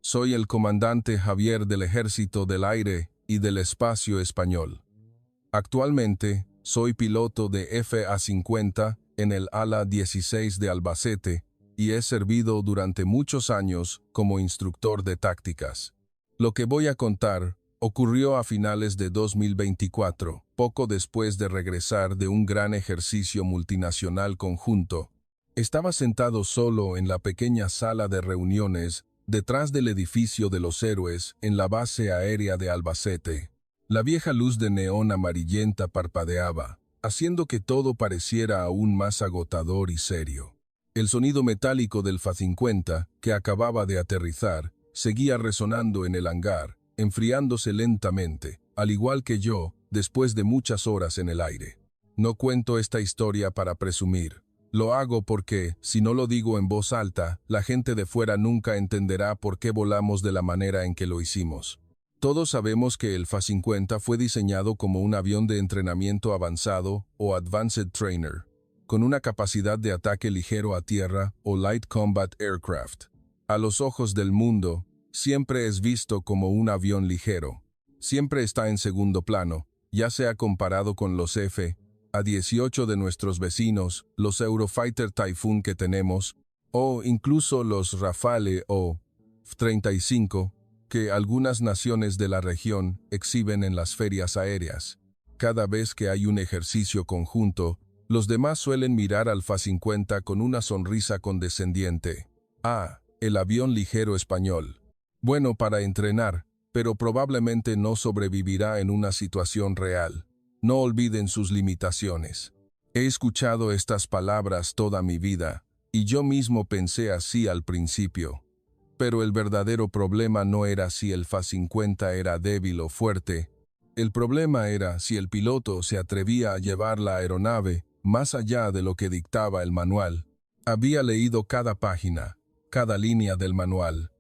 Soy el comandante Javier del Ejército del Aire y del Espacio Español. Actualmente, soy piloto de FA-50 en el ala 16 de Albacete y he servido durante muchos años como instructor de tácticas. Lo que voy a contar ocurrió a finales de 2024, poco después de regresar de un gran ejercicio multinacional conjunto. Estaba sentado solo en la pequeña sala de reuniones detrás del edificio de los héroes en la base aérea de Albacete. La vieja luz de neón amarillenta parpadeaba, haciendo que todo pareciera aún más agotador y serio. El sonido metálico del Fa-50, que acababa de aterrizar, seguía resonando en el hangar, enfriándose lentamente, al igual que yo, después de muchas horas en el aire. No cuento esta historia para presumir. Lo hago porque, si no lo digo en voz alta, la gente de fuera nunca entenderá por qué volamos de la manera en que lo hicimos. Todos sabemos que el Fa-50 fue diseñado como un avión de entrenamiento avanzado o Advanced Trainer, con una capacidad de ataque ligero a tierra o Light Combat Aircraft. A los ojos del mundo, siempre es visto como un avión ligero. Siempre está en segundo plano, ya sea comparado con los F-18 de nuestros vecinos, los Eurofighter Typhoon que tenemos, o incluso los Rafale o F-35, que algunas naciones de la región exhiben en las ferias aéreas. Cada vez que hay un ejercicio conjunto, los demás suelen mirar al Fa-50 con una sonrisa condescendiente. Ah, el avión ligero español. Bueno para entrenar, pero probablemente no sobrevivirá en una situación real. No olviden sus limitaciones. He escuchado estas palabras toda mi vida, y yo mismo pensé así al principio. Pero el verdadero problema no era si el Fa-50 era débil o fuerte. El problema era si el piloto se atrevía a llevar la aeronave más allá de lo que dictaba el manual. Había leído cada página, cada línea del manual.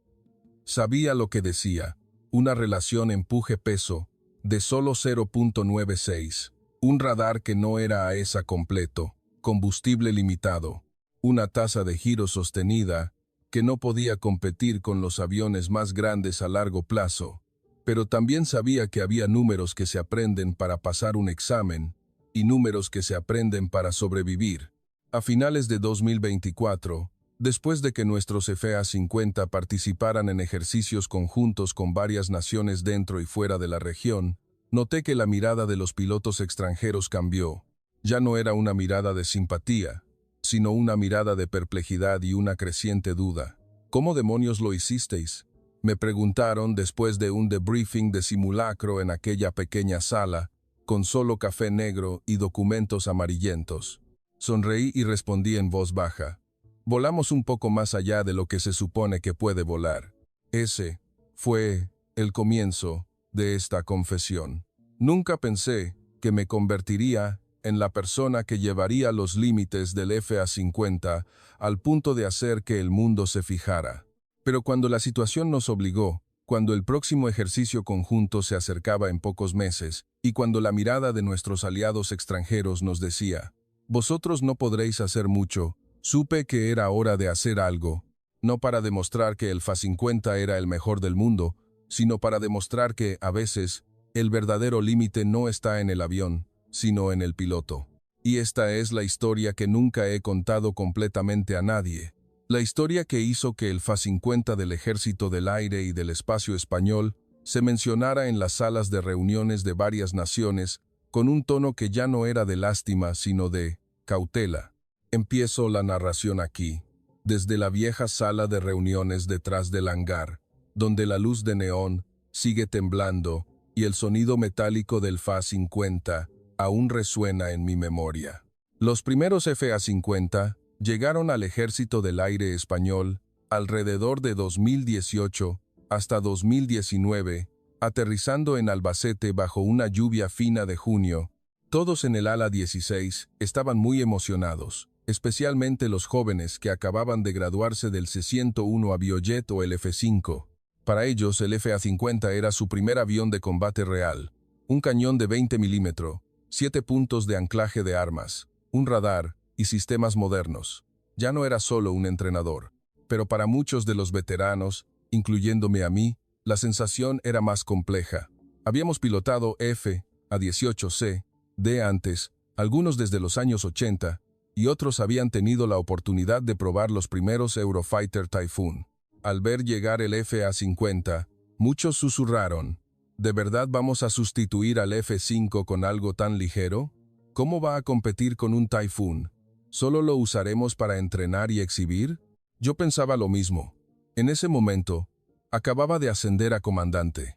Sabía lo que decía: una relación empuje-peso de solo 0.96, un radar que no era AESA completo, combustible limitado, una tasa de giro sostenida que no podía competir con los aviones más grandes a largo plazo, pero también sabía que había números que se aprenden para pasar un examen y números que se aprenden para sobrevivir. A finales de 2024, después de que nuestros FA-50 participaran en ejercicios conjuntos con varias naciones dentro y fuera de la región, noté que la mirada de los pilotos extranjeros cambió. Ya no era una mirada de simpatía, sino una mirada de perplejidad y una creciente duda. ¿Cómo demonios lo hicisteis?, me preguntaron después de un debriefing de simulacro en aquella pequeña sala, con solo café negro y documentos amarillentos. Sonreí y respondí en voz baja: volamos un poco más allá de lo que se supone que puede volar. Ese fue el comienzo de esta confesión. Nunca pensé que me convertiría en la persona que llevaría los límites del FA-50 al punto de hacer que el mundo se fijara. Pero cuando la situación nos obligó, cuando el próximo ejercicio conjunto se acercaba en pocos meses, y cuando la mirada de nuestros aliados extranjeros nos decía: vosotros no podréis hacer mucho, supe que era hora de hacer algo, no para demostrar que el Fa-50 era el mejor del mundo, sino para demostrar que, a veces, el verdadero límite no está en el avión, sino en el piloto. Y esta es la historia que nunca he contado completamente a nadie. La historia que hizo que el Fa-50 del Ejército del Aire y del Espacio Español se mencionara en las salas de reuniones de varias naciones con un tono que ya no era de lástima, sino de cautela. Empiezo la narración aquí, desde la vieja sala de reuniones detrás del hangar, donde la luz de neón sigue temblando y el sonido metálico del Fa-50 aún resuena en mi memoria. Los primeros FA-50 llegaron al Ejército del Aire Español alrededor de 2018 hasta 2019, aterrizando en Albacete bajo una lluvia fina de junio. Todos en el ala 16 estaban muy emocionados, especialmente los jóvenes que acababan de graduarse del C-101 Aviojet o el F-5. Para ellos el FA-50 era su primer avión de combate real, un cañón de 20 milímetros, 7 puntos de anclaje de armas, un radar y sistemas modernos. Ya no era solo un entrenador, pero para muchos de los veteranos, incluyéndome a mí, la sensación era más compleja. Habíamos pilotado F-18C de antes, algunos desde los años 80, y otros habían tenido la oportunidad de probar los primeros Eurofighter Typhoon. Al ver llegar el F-50, muchos susurraron, ¿de verdad vamos a sustituir al F-5 con algo tan ligero? ¿Cómo va a competir con un Typhoon? ¿Solo lo usaremos para entrenar y exhibir? Yo pensaba lo mismo. En ese momento, acababa de ascender a comandante.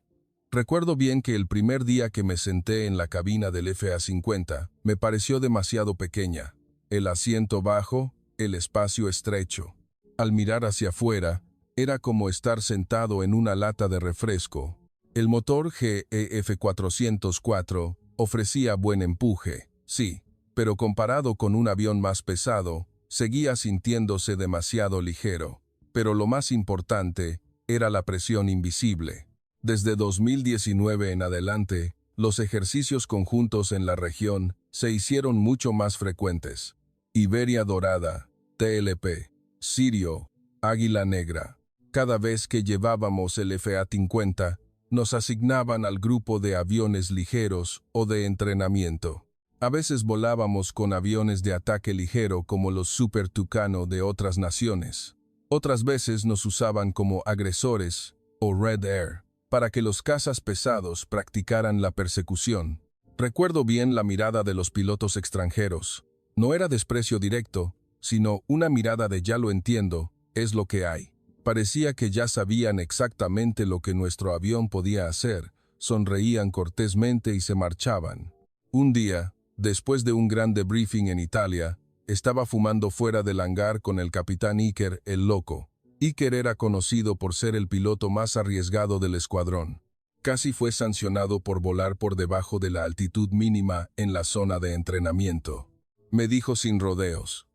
Recuerdo bien que el primer día que me senté en la cabina del FA-50, me pareció demasiado pequeña. El asiento bajo, el espacio estrecho. Al mirar hacia afuera, era como estar sentado en una lata de refresco. El motor GEF 404 ofrecía buen empuje, sí, pero comparado con un avión más pesado, seguía sintiéndose demasiado ligero. Pero lo más importante era la presión invisible. Desde 2019 en adelante, los ejercicios conjuntos en la región se hicieron mucho más frecuentes. Iberia Dorada, TLP, Sirio, Águila Negra. Cada vez que llevábamos el FA-50, nos asignaban al grupo de aviones ligeros o de entrenamiento. A veces volábamos con aviones de ataque ligero como los Super Tucano de otras naciones. Otras veces nos usaban como agresores o Red Air para que los cazas pesados practicaran la persecución. Recuerdo bien la mirada de los pilotos extranjeros. No era desprecio directo, sino una mirada de ya lo entiendo, es lo que hay. Parecía que ya sabían exactamente lo que nuestro avión podía hacer, sonreían cortésmente y se marchaban. Un día, después de un gran debriefing en Italia, estaba fumando fuera del hangar con el capitán Iker el Loco. Iker era conocido por ser el piloto más arriesgado del escuadrón. Casi fue sancionado por volar por debajo de la altitud mínima en la zona de entrenamiento. Me dijo sin rodeos,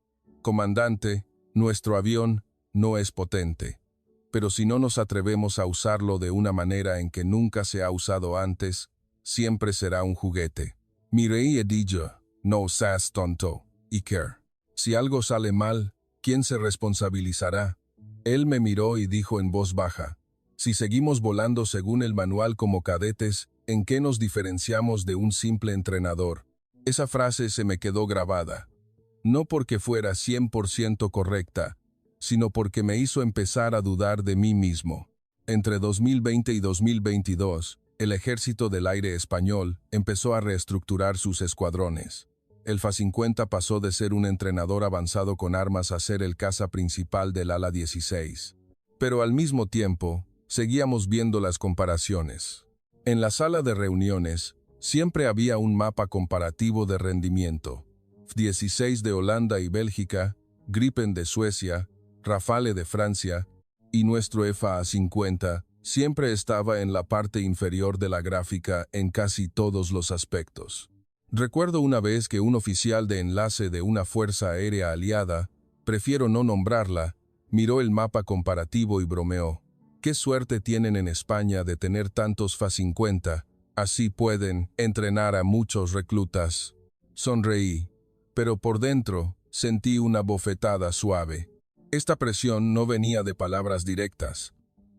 «Comandante, nuestro avión no es potente, pero si no nos atrevemos a usarlo de una manera en que nunca se ha usado antes, siempre será un juguete». Miré y dije, «No seas tonto, Iker. Si algo sale mal, ¿quién se responsabilizará?» Él me miró y dijo en voz baja, «Si seguimos volando según el manual como cadetes, ¿en qué nos diferenciamos de un simple entrenador?». Esa frase se me quedó grabada. No porque fuera 100% correcta, sino porque me hizo empezar a dudar de mí mismo. Entre 2020 y 2022, el Ejército del Aire Español empezó a reestructurar sus escuadrones. El FA-50 pasó de ser un entrenador avanzado con armas a ser el caza principal del ala 16. Pero al mismo tiempo, seguíamos viendo las comparaciones. En la sala de reuniones, siempre había un mapa comparativo de rendimiento. F-16 de Holanda y Bélgica, Gripen de Suecia, Rafale de Francia, y nuestro FA-50 siempre estaba en la parte inferior de la gráfica en casi todos los aspectos. Recuerdo una vez que un oficial de enlace de una fuerza aérea aliada, prefiero no nombrarla, miró el mapa comparativo y bromeó. «Qué suerte tienen en España de tener tantos FA-50, así pueden entrenar a muchos reclutas». Sonreí, pero por dentro sentí una bofetada suave. Esta presión no venía de palabras directas.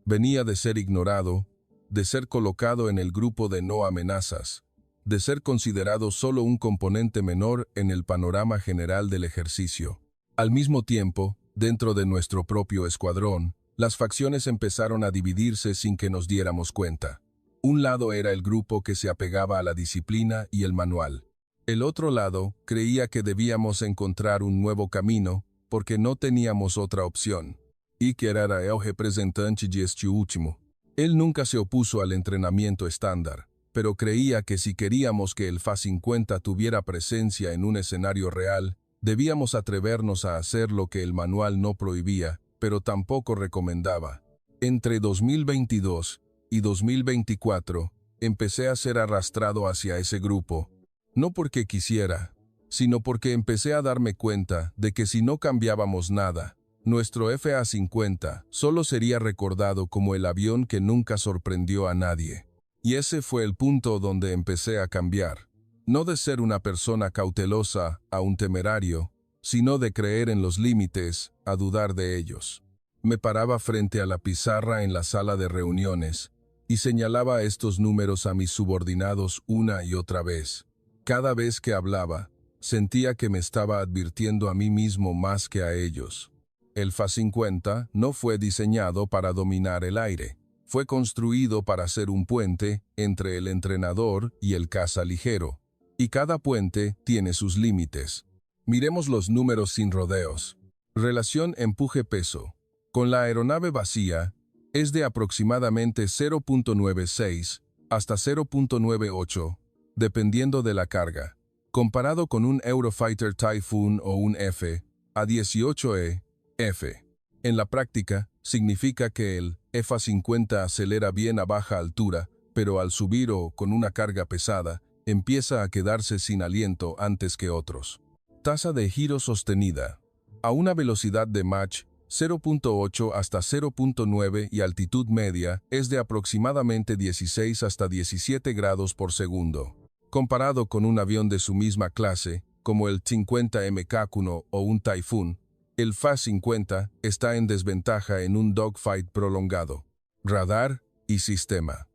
Venía de ser ignorado, de ser colocado en el grupo de no amenazas, de ser considerado solo un componente menor en el panorama general del ejercicio. Al mismo tiempo, dentro de nuestro propio escuadrón, las facciones empezaron a dividirse sin que nos diéramos cuenta. Un lado era el grupo que se apegaba a la disciplina y el manual. El otro lado creía que debíamos encontrar un nuevo camino porque no teníamos otra opción. Iker era el representante de este último. Él nunca se opuso al entrenamiento estándar, pero creía que si queríamos que el FA-50 tuviera presencia en un escenario real, debíamos atrevernos a hacer lo que el manual no prohibía, pero tampoco recomendaba. Entre 2022 y 2024, empecé a ser arrastrado hacia ese grupo, no porque quisiera, sino porque empecé a darme cuenta de que si no cambiábamos nada, nuestro FA-50 solo sería recordado como el avión que nunca sorprendió a nadie. Y ese fue el punto donde empecé a cambiar. No de ser una persona cautelosa a un temerario, sino de creer en los límites, a dudar de ellos. Me paraba frente a la pizarra en la sala de reuniones y señalaba estos números a mis subordinados una y otra vez. Cada vez que hablaba, sentía que me estaba advirtiendo a mí mismo más que a ellos. El FA-50 no fue diseñado para dominar el aire. Fue construido para ser un puente entre el entrenador y el caza ligero. Y cada puente tiene sus límites. Miremos los números sin rodeos. Relación empuje-peso. Con la aeronave vacía, es de aproximadamente 0.96 hasta 0.98, dependiendo de la carga. Comparado con un Eurofighter Typhoon o un F-A-18E, F. En la práctica, significa que el FA-50 acelera bien a baja altura, pero al subir o con una carga pesada, empieza a quedarse sin aliento antes que otros. Tasa de giro sostenida. A una velocidad de Mach 0.8 hasta 0.9 y altitud media es de aproximadamente 16 hasta 17 grados por segundo. Comparado con un avión de su misma clase, como el 50 MK1 o un Typhoon, el FA-50 está en desventaja en un dogfight prolongado. Radar y sistema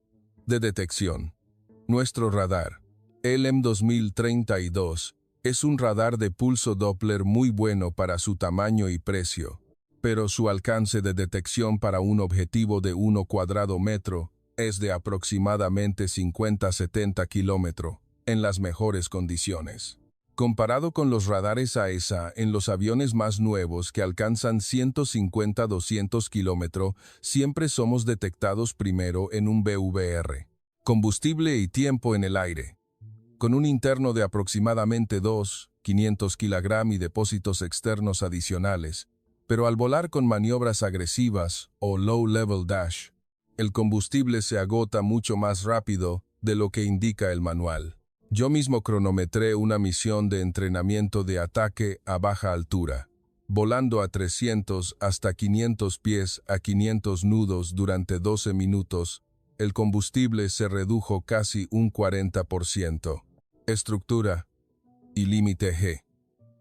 de detección. Nuestro radar, el M2032, es un radar de pulso Doppler muy bueno para su tamaño y precio, pero su alcance de detección para un objetivo de 1 cuadrado metro es de aproximadamente 50-70 kilómetros, en las mejores condiciones. Comparado con los radares AESA en los aviones más nuevos que alcanzan 150-200 kilómetros, siempre somos detectados primero en un BVR. Combustible y tiempo en el aire. Con un interno de aproximadamente 500 kg y depósitos externos adicionales, pero al volar con maniobras agresivas o low-level dash, el combustible se agota mucho más rápido de lo que indica el manual. Yo mismo cronometré una misión de entrenamiento de ataque a baja altura, volando a 300 hasta 500 pies a 500 nudos durante 12 minutos. El combustible se redujo casi un 40%. Estructura y límite G.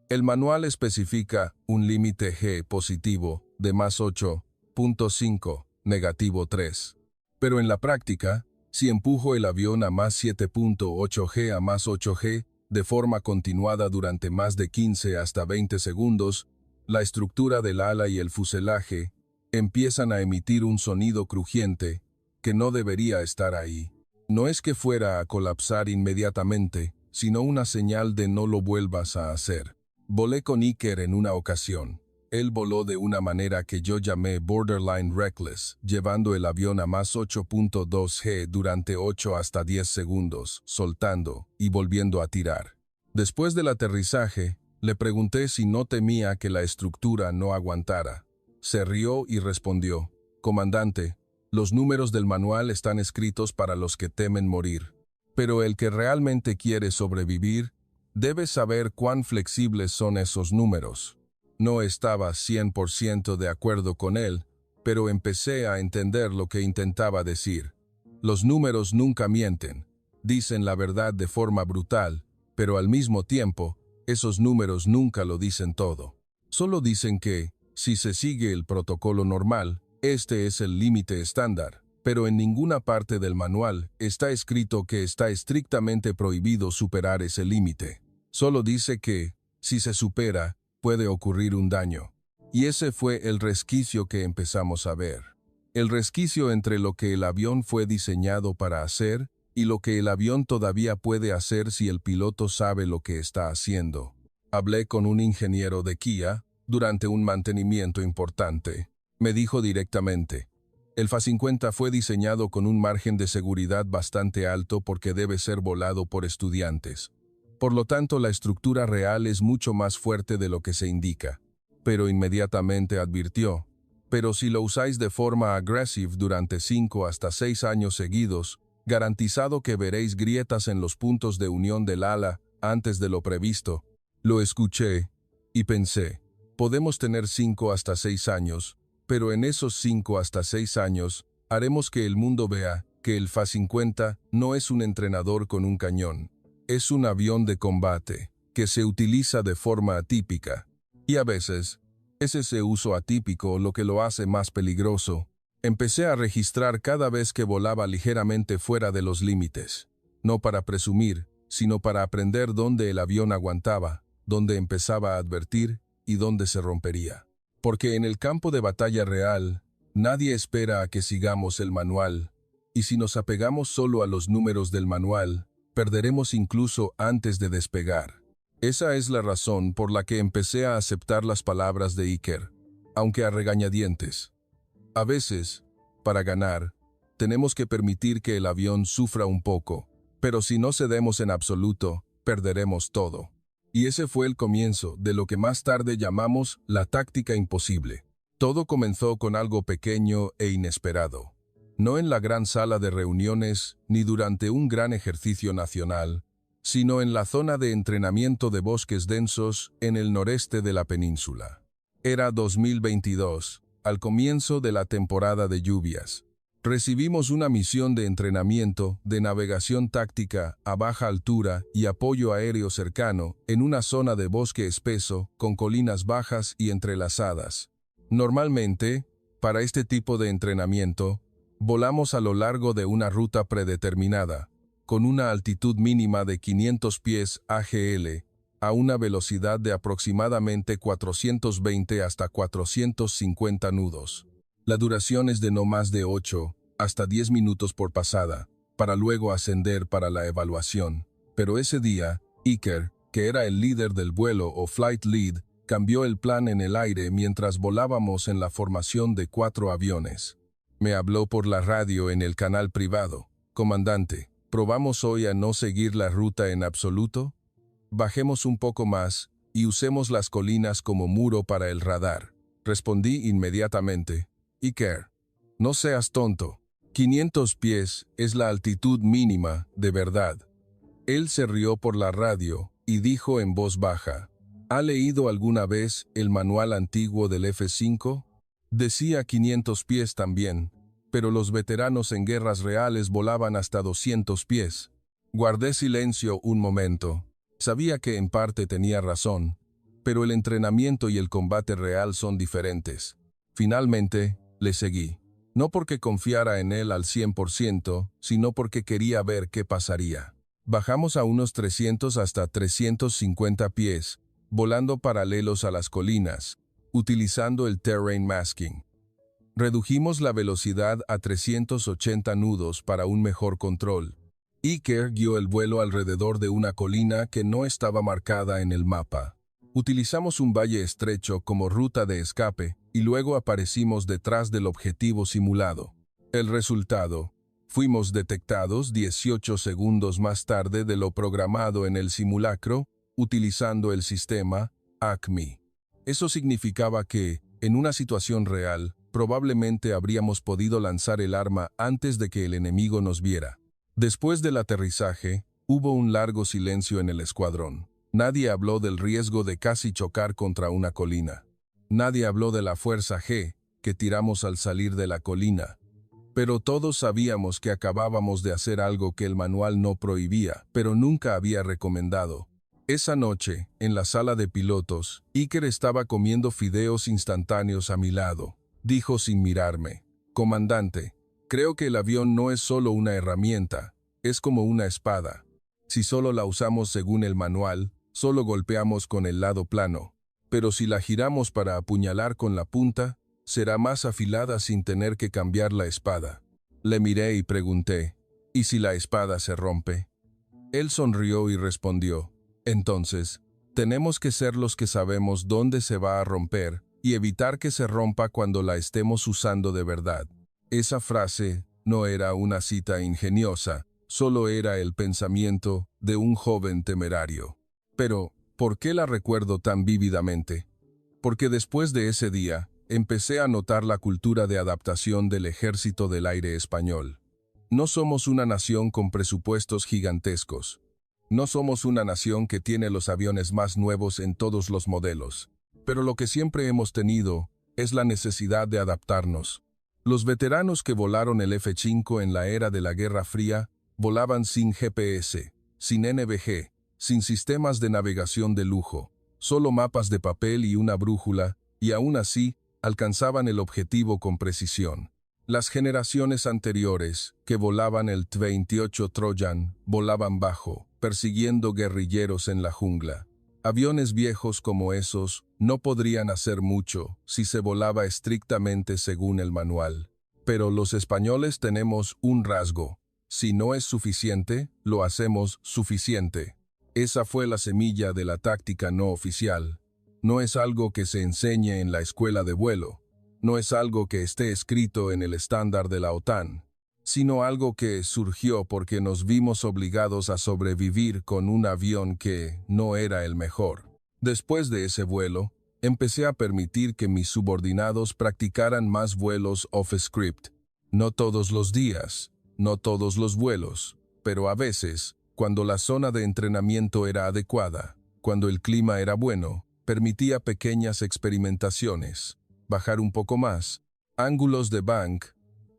El manual especifica un límite G positivo de más 8.5, negativo 3. Pero en la práctica, si empujo el avión a más 7.8 G a más 8 G de forma continuada durante más de 15 hasta 20 segundos, la estructura del ala y el fuselaje empiezan a emitir un sonido crujiente que no debería estar ahí. No es que fuera a colapsar inmediatamente, sino una señal de no lo vuelvas a hacer. Volé con Iker en una ocasión. Él voló de una manera que yo llamé borderline reckless, llevando el avión a más 8.2 G durante 8 hasta 10 segundos, soltando y volviendo a tirar. Después del aterrizaje, le pregunté si no temía que la estructura no aguantara. Se rió y respondió: «Comandante, los números del manual están escritos para los que temen morir. Pero el que realmente quiere sobrevivir debe saber cuán flexibles son esos números». No estaba 100% de acuerdo con él, pero empecé a entender lo que intentaba decir. Los números nunca mienten, dicen la verdad de forma brutal, pero al mismo tiempo, esos números nunca lo dicen todo. Solo dicen que, si se sigue el protocolo normal, este es el límite estándar, pero en ninguna parte del manual está escrito que está estrictamente prohibido superar ese límite. Solo dice que, si se supera, puede ocurrir un daño. Y ese fue el resquicio que empezamos a ver. El resquicio entre lo que el avión fue diseñado para hacer y lo que el avión todavía puede hacer si el piloto sabe lo que está haciendo. Hablé con un ingeniero de Kia durante un mantenimiento importante. Me dijo directamente: el FA-50 fue diseñado con un margen de seguridad bastante alto porque debe ser volado por estudiantes. Por lo tanto, la estructura real es mucho más fuerte de lo que se indica. Pero inmediatamente advirtió: pero si lo usáis de forma agresiva durante 5 hasta 6 años seguidos, garantizado que veréis grietas en los puntos de unión del ala antes de lo previsto. Lo escuché y pensé: podemos tener 5 hasta 6 años, pero en esos 5 hasta 6 años haremos que el mundo vea que el FA-50 no es un entrenador con un cañón. Es un avión de combate que se utiliza de forma atípica. Y a veces, Es ese uso atípico lo que lo hace más peligroso. Empecé a registrar cada vez que volaba ligeramente fuera de los límites. No para presumir, sino para aprender dónde el avión aguantaba, dónde empezaba a advertir y dónde se rompería. Porque en el campo de batalla real, nadie espera a que sigamos el manual, y si nos apegamos solo a los números del manual, perderemos incluso antes de despegar. Esa es la razón por la que empecé a aceptar las palabras de Iker, aunque a regañadientes. A veces, para ganar, tenemos que permitir que el avión sufra un poco, pero si no cedemos en absoluto, perderemos todo. Y ese fue el comienzo de lo que más tarde llamamos la táctica imposible. Todo comenzó con algo pequeño e inesperado. No en la gran sala de reuniones ni durante un gran ejercicio nacional, sino en la zona de entrenamiento de bosques densos en el noreste de la península. Era 2022, al comienzo de la temporada de lluvias. Recibimos una misión de entrenamiento, de navegación táctica a baja altura y apoyo aéreo cercano en una zona de bosque espeso con colinas bajas y entrelazadas. Normalmente, para este tipo de entrenamiento, volamos a lo largo de una ruta predeterminada, con una altitud mínima de 500 pies AGL, a una velocidad de aproximadamente 420 hasta 450 nudos. La duración es de no más de 8 hasta 10 minutos por pasada, para luego ascender para la evaluación. Pero ese día, Iker, que era el líder del vuelo o flight lead, cambió el plan en el aire mientras volábamos en la formación de 4 aviones. Me habló por la radio en el canal privado. Comandante, ¿probamos hoy a no seguir la ruta en absoluto? Bajemos un poco más y usemos las colinas como muro para el radar. Respondí inmediatamente. Iker, no seas tonto. 500 pies es la altitud mínima, de verdad. Él se rió por la radio y dijo en voz baja, ¿ha leído alguna vez el manual antiguo del F-5? Decía 500 pies también, pero los veteranos en guerras reales volaban hasta 200 pies. Guardé silencio un momento. Sabía que en parte tenía razón, pero el entrenamiento y el combate real son diferentes. Finalmente, le seguí. No porque confiara en él al 100%, sino porque quería ver qué pasaría. Bajamos a unos 300 hasta 350 pies, volando paralelos a las colinas, utilizando el terrain masking. Redujimos la velocidad a 380 nudos para un mejor control. Iker guió el vuelo alrededor de una colina que no estaba marcada en el mapa. Utilizamos un valle estrecho como ruta de escape y luego aparecimos detrás del objetivo simulado. El resultado: fuimos detectados 18 segundos más tarde de lo programado en el simulacro, utilizando el sistema ACME. Eso significaba que, en una situación real, probablemente habríamos podido lanzar el arma antes de que el enemigo nos viera. Después del aterrizaje, hubo un largo silencio en el escuadrón. Nadie habló del riesgo de casi chocar contra una colina. Nadie habló de la fuerza G que tiramos al salir de la colina. Pero todos sabíamos que acabábamos de hacer algo que el manual no prohibía, pero nunca había recomendado. Esa noche, en la sala de pilotos, Iker estaba comiendo fideos instantáneos a mi lado. Dijo sin mirarme, «Comandante, creo que el avión no es solo una herramienta, es como una espada. Si solo la usamos según el manual, solo golpeamos con el lado plano. Pero si la giramos para apuñalar con la punta, será más afilada sin tener que cambiar la espada». Le miré y pregunté, «¿Y si la espada se rompe?». Él sonrió y respondió, «Entonces, tenemos que ser los que sabemos dónde se va a romper y evitar que se rompa cuando la estemos usando de verdad». Esa frase no era una cita ingeniosa, solo era el pensamiento de un joven temerario. Pero, ¿por qué la recuerdo tan vívidamente? Porque después de ese día, empecé a notar la cultura de adaptación del Ejército del Aire español. No somos una nación con presupuestos gigantescos. No somos una nación que tiene los aviones más nuevos en todos los modelos. Pero lo que siempre hemos tenido es la necesidad de adaptarnos. Los veteranos que volaron el F-5 en la era de la Guerra Fría volaban sin GPS, sin NVG, sin sistemas de navegación de lujo, solo mapas de papel y una brújula, y aún así, alcanzaban el objetivo con precisión. Las generaciones anteriores, que volaban el T-28 Trojan, volaban bajo, persiguiendo guerrilleros en la jungla. Aviones viejos como esos no podrían hacer mucho si se volaba estrictamente según el manual. Pero los españoles tenemos un rasgo. Si no es suficiente, lo hacemos suficiente. Esa fue la semilla de la táctica no oficial. No es algo que se enseñe en la escuela de vuelo. No es algo que esté escrito en el estándar de la OTAN, sino algo que surgió porque nos vimos obligados a sobrevivir con un avión que no era el mejor. Después de ese vuelo, empecé a permitir que mis subordinados practicaran más vuelos off-script. No todos los días, no todos los vuelos, pero a veces, cuando la zona de entrenamiento era adecuada, cuando el clima era bueno, permitía pequeñas experimentaciones. Bajar un poco más, ángulos de bank,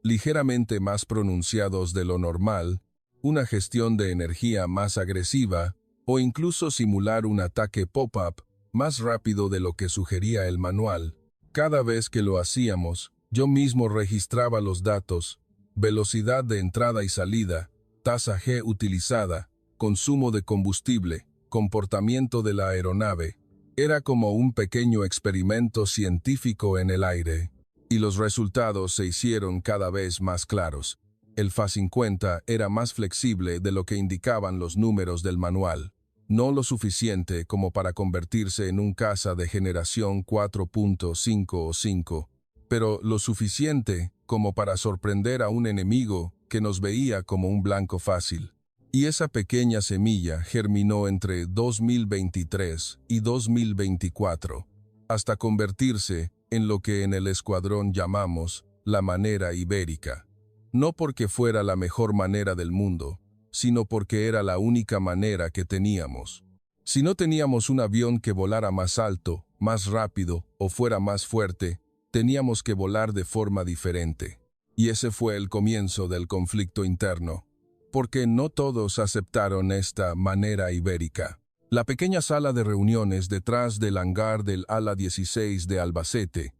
ligeramente más pronunciados de lo normal, una gestión de energía más agresiva, o incluso simular un ataque pop-up más rápido de lo que sugería el manual. Cada vez que lo hacíamos, yo mismo registraba los datos, velocidad de entrada y salida, tasa G utilizada, consumo de combustible, comportamiento de la aeronave. Era como un pequeño experimento científico en el aire, y los resultados se hicieron cada vez más claros. El FA-50 era más flexible de lo que indicaban los números del manual, no lo suficiente como para convertirse en un caza de generación 4.5 o 5, pero lo suficiente como para sorprender a un enemigo que nos veía como un blanco fácil. Y esa pequeña semilla germinó entre 2023 y 2024, hasta convertirse en lo que en el escuadrón llamamos la manera ibérica. No porque fuera la mejor manera del mundo, sino porque era la única manera que teníamos. Si no teníamos un avión que volara más alto, más rápido o fuera más fuerte, teníamos que volar de forma diferente. Y ese fue el comienzo del conflicto interno, porque no todos aceptaron esta manera ibérica. La pequeña sala de reuniones detrás del hangar del ala 16 de Albacete,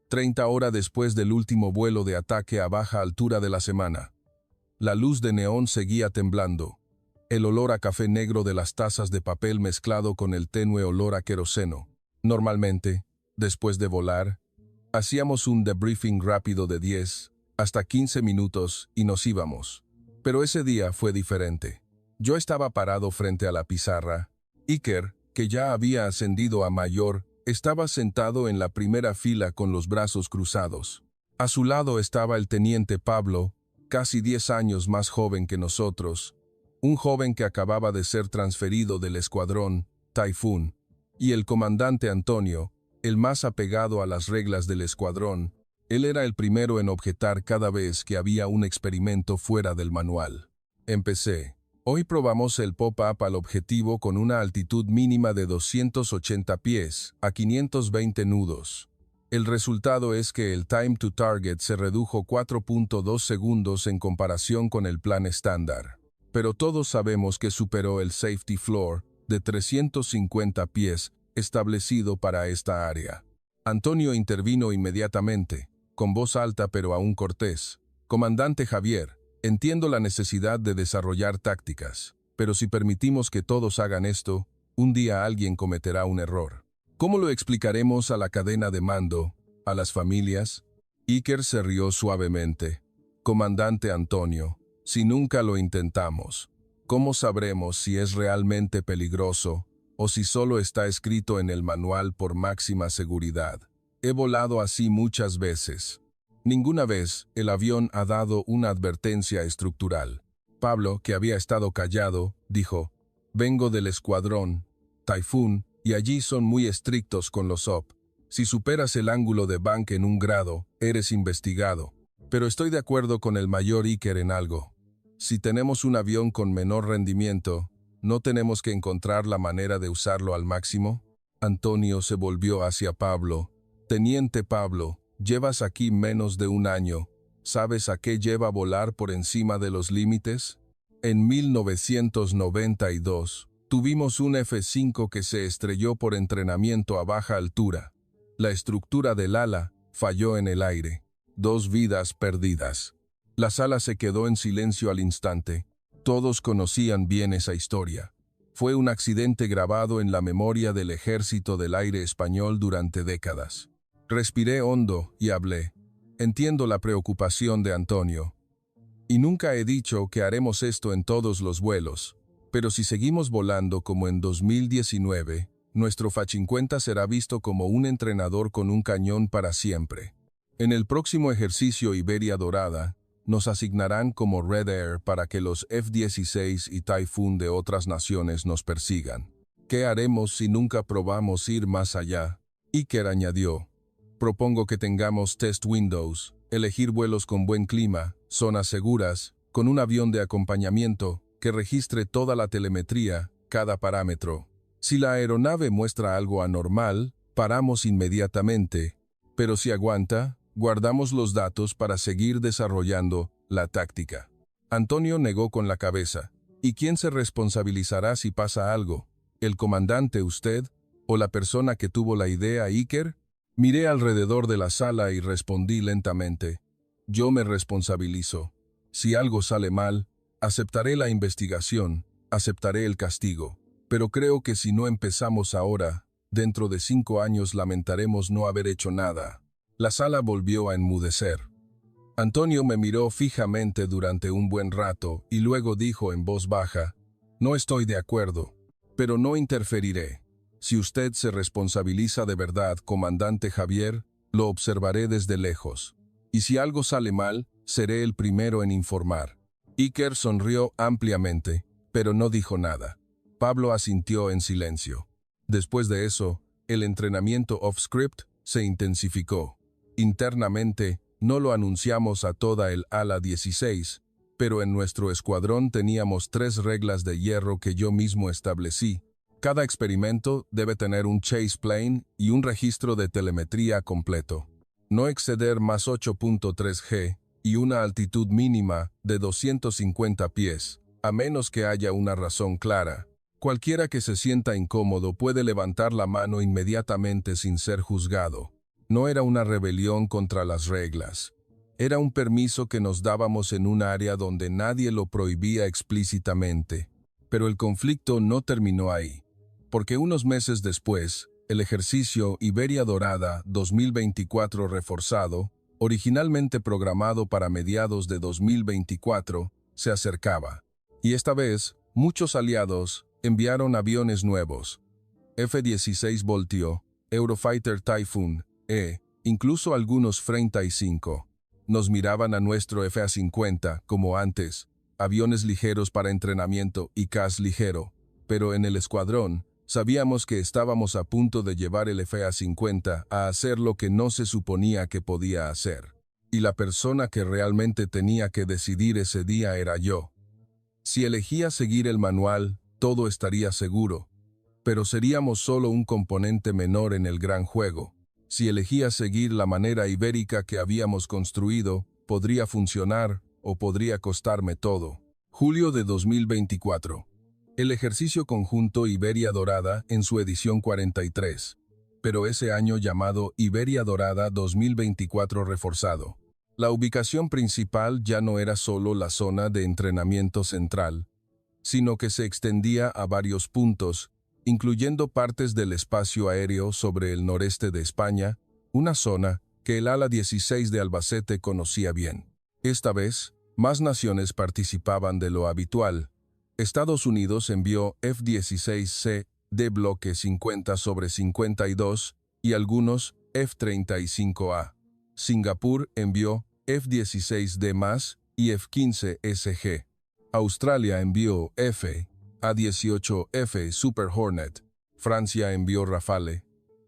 30 horas después del último vuelo de ataque a baja altura de la semana. La luz de neón seguía temblando. El olor a café negro de las tazas de papel mezclado con el tenue olor a queroseno. Normalmente, después de volar, hacíamos un debriefing rápido de 10 hasta 15 minutos y nos íbamos. Pero ese día fue diferente. Yo estaba parado frente a la pizarra. Iker, que ya había ascendido a mayor, estaba sentado en la primera fila con los brazos cruzados. A su lado estaba el teniente Pablo, casi 10 años más joven que nosotros, un joven que acababa de ser transferido del escuadrón, Typhoon, y el comandante Antonio, el más apegado a las reglas del escuadrón. Él era el primero en objetar cada vez que había un experimento fuera del manual. Empecé. Hoy probamos el pop-up al objetivo con una altitud mínima de 280 pies a 520 nudos. El resultado es que el time to target se redujo 4.2 segundos en comparación con el plan estándar. Pero todos sabemos que superó el safety floor de 350 pies establecido para esta área. Antonio intervino inmediatamente, con voz alta pero aún cortés. Comandante Javier, entiendo la necesidad de desarrollar tácticas, pero si permitimos que todos hagan esto, un día alguien cometerá un error. ¿Cómo lo explicaremos a la cadena de mando, a las familias? Iker se rió suavemente. Comandante Antonio, si nunca lo intentamos, ¿cómo sabremos si es realmente peligroso o si solo está escrito en el manual por máxima seguridad? He volado así muchas veces. Ninguna vez el avión ha dado una advertencia estructural. Pablo, que había estado callado, dijo, vengo del escuadrón, Typhoon, y allí son muy estrictos con los OP. Si superas el ángulo de bank en 1 grado, eres investigado. Pero estoy de acuerdo con el mayor Iker en algo. Si tenemos un avión con menor rendimiento, ¿no tenemos que encontrar la manera de usarlo al máximo? Antonio se volvió hacia Pablo. Teniente Pablo, llevas aquí menos de 1 año. ¿Sabes a qué lleva volar por encima de los límites? En 1992, tuvimos un F-5 que se estrelló por entrenamiento a baja altura. La estructura del ala falló en el aire. 2 vidas perdidas. La sala se quedó en silencio al instante. Todos conocían bien esa historia. Fue un accidente grabado en la memoria del Ejército del Aire español durante décadas. Respiré hondo y hablé. Entiendo la preocupación de Antonio. Y nunca he dicho que haremos esto en todos los vuelos. Pero si seguimos volando como en 2019, nuestro F-50 será visto como un entrenador con un cañón para siempre. En el próximo ejercicio Iberia Dorada, nos asignarán como Red Air para que los F-16 y Typhoon de otras naciones nos persigan. ¿Qué haremos si nunca probamos ir más allá? Iker añadió. Propongo que tengamos test windows, elegir vuelos con buen clima, zonas seguras, con un avión de acompañamiento que registre toda la telemetría, cada parámetro. Si la aeronave muestra algo anormal, paramos inmediatamente, pero si aguanta, guardamos los datos para seguir desarrollando la táctica. Antonio negó con la cabeza. ¿Y quién se responsabilizará si pasa algo? ¿El comandante, usted? ¿O la persona que tuvo la idea, Iker? Miré alrededor de la sala y respondí lentamente. Yo me responsabilizo. Si algo sale mal, aceptaré la investigación, aceptaré el castigo. Pero creo que si no empezamos ahora, dentro de 5 años lamentaremos no haber hecho nada. La sala volvió a enmudecer. Antonio me miró fijamente durante un buen rato y luego dijo en voz baja, «No estoy de acuerdo, pero no interferiré. Si usted se responsabiliza de verdad, comandante Javier, lo observaré desde lejos. Y si algo sale mal, seré el primero en informar». Iker sonrió ampliamente, pero no dijo nada. Pablo asintió en silencio. Después de eso, el entrenamiento off-script se intensificó. Internamente, no lo anunciamos a toda el ala 16, pero en nuestro escuadrón teníamos 3 reglas de hierro que yo mismo establecí. Cada experimento debe tener un chase plane y un registro de telemetría completo. No exceder más 8.3 G y una altitud mínima de 250 pies, a menos que haya una razón clara. Cualquiera que se sienta incómodo puede levantar la mano inmediatamente sin ser juzgado. No era una rebelión contra las reglas. Era un permiso que nos dábamos en un área donde nadie lo prohibía explícitamente. Pero el conflicto no terminó ahí, porque unos meses después, el ejercicio Iberia Dorada 2024 reforzado, originalmente programado para mediados de 2024, se acercaba. Y esta vez, muchos aliados enviaron aviones nuevos. F-16 Voltio, Eurofighter Typhoon, incluso algunos F-35. Nos miraban a nuestro F-50, como antes, aviones ligeros para entrenamiento y CAS ligero, pero en el escuadrón, sabíamos que estábamos a punto de llevar el F-50 a hacer lo que no se suponía que podía hacer. Y la persona que realmente tenía que decidir ese día era yo. Si elegía seguir el manual, todo estaría seguro, pero seríamos solo un componente menor en el gran juego. Si elegía seguir la manera ibérica que habíamos construido, podría funcionar o podría costarme todo. Julio de 2024. El ejercicio conjunto Iberia Dorada en su edición 43, pero ese año llamado Iberia Dorada 2024 reforzado. La ubicación principal ya no era solo la zona de entrenamiento central, sino que se extendía a varios puntos, incluyendo partes del espacio aéreo sobre el noreste de España, una zona que el ala 16 de Albacete conocía bien. Esta vez, más naciones participaban de lo habitual. Estados Unidos envió F-16C de bloque 50/52 y algunos F-35A. Singapur envió F-16D+ y F-15SG. Australia envió F-A-18F Super Hornet. Francia envió Rafale.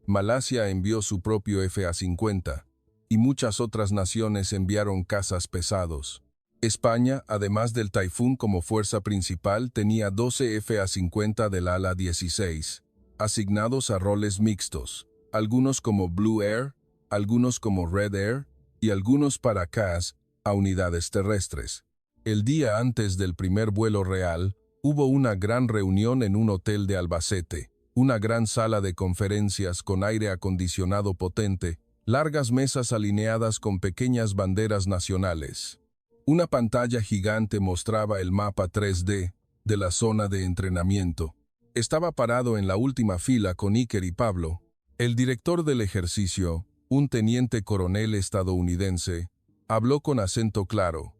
Malasia envió su propio F-A-50. Y muchas otras naciones enviaron cazas pesados. España, además del Typhoon como fuerza principal, tenía 12 F-A-50 del ala 16, asignados a roles mixtos, algunos como Blue Air, algunos como Red Air y algunos para CAS a unidades terrestres. El día antes del primer vuelo real, hubo una gran reunión en un hotel de Albacete. Una gran sala de conferencias con aire acondicionado potente, largas mesas alineadas con pequeñas banderas nacionales. Una pantalla gigante mostraba el mapa 3D de la zona de entrenamiento. Estaba parado en la última fila con Iker y Pablo. El director del ejercicio, un teniente coronel estadounidense, habló con acento claro.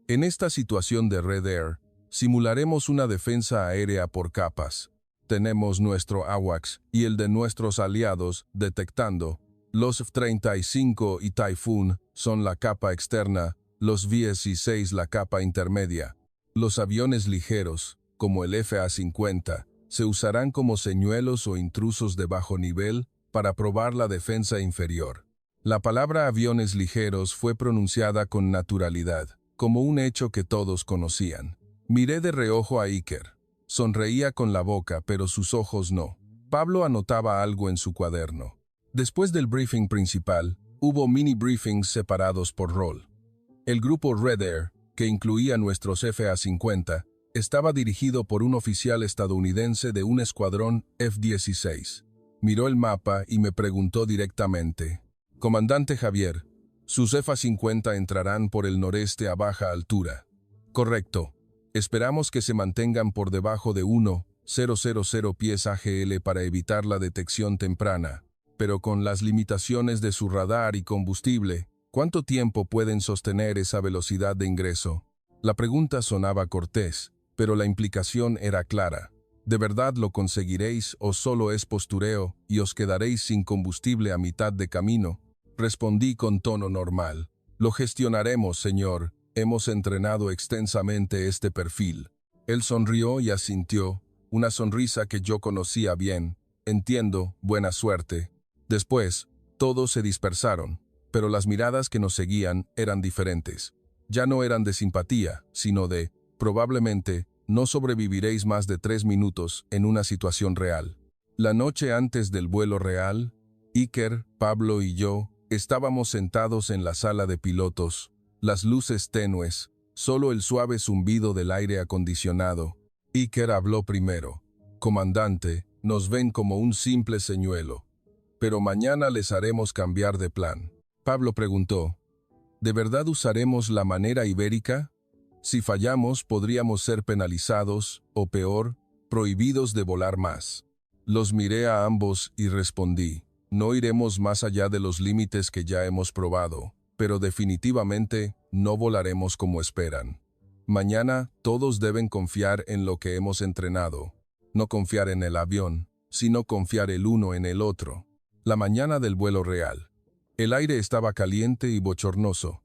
En esta situación de Red Air, simularemos una defensa aérea por capas. Tenemos nuestro AWACS y el de nuestros aliados detectando. Los F-35 y Typhoon son la capa externa, los VS-6 la capa intermedia. Los aviones ligeros, como el FA-50, se usarán como señuelos o intrusos de bajo nivel para probar la defensa inferior. La palabra aviones ligeros fue pronunciada con naturalidad, como un hecho que todos conocían. Miré de reojo a Iker. Sonreía con la boca, pero sus ojos no. Pablo anotaba algo en su cuaderno. Después del briefing principal, hubo mini briefings separados por rol. El grupo Red Air, que incluía nuestros FA-50, estaba dirigido por un oficial estadounidense de un escuadrón F-16. Miró el mapa y me preguntó directamente: «Comandante Javier, sus FA-50 entrarán por el noreste a baja altura». «Correcto. Esperamos que se mantengan por debajo de 1,000 pies AGL para evitar la detección temprana, pero con las limitaciones de su radar y combustible, ¿cuánto tiempo pueden sostener esa velocidad de ingreso?». La pregunta sonaba cortés, pero la implicación era clara. ¿De verdad lo conseguiréis o solo es postureo y os quedaréis sin combustible a mitad de camino? Respondí con tono normal. «Lo gestionaremos, señor. Hemos entrenado extensamente este perfil». Él sonrió y asintió, una sonrisa que yo conocía bien. «Entiendo, buena suerte». Después, todos se dispersaron, pero las miradas que nos seguían eran diferentes. Ya no eran de simpatía, sino de, probablemente, no sobreviviréis más de 3 minutos en una situación real. La noche antes del vuelo real, Iker, Pablo y yo estábamos sentados en la sala de pilotos, las luces tenues, solo el suave zumbido del aire acondicionado. Iker habló primero. «Comandante, nos ven como un simple señuelo, pero mañana les haremos cambiar de plan». Pablo preguntó: «¿De verdad usaremos la manera ibérica? Si fallamos, podríamos ser penalizados, o peor, prohibidos de volar más». Los miré a ambos y respondí: «No iremos más allá de los límites que ya hemos probado, pero definitivamente no volaremos como esperan. Mañana todos deben confiar en lo que hemos entrenado. No confiar en el avión, sino confiar el uno en el otro». La mañana del vuelo real. El aire estaba caliente y bochornoso.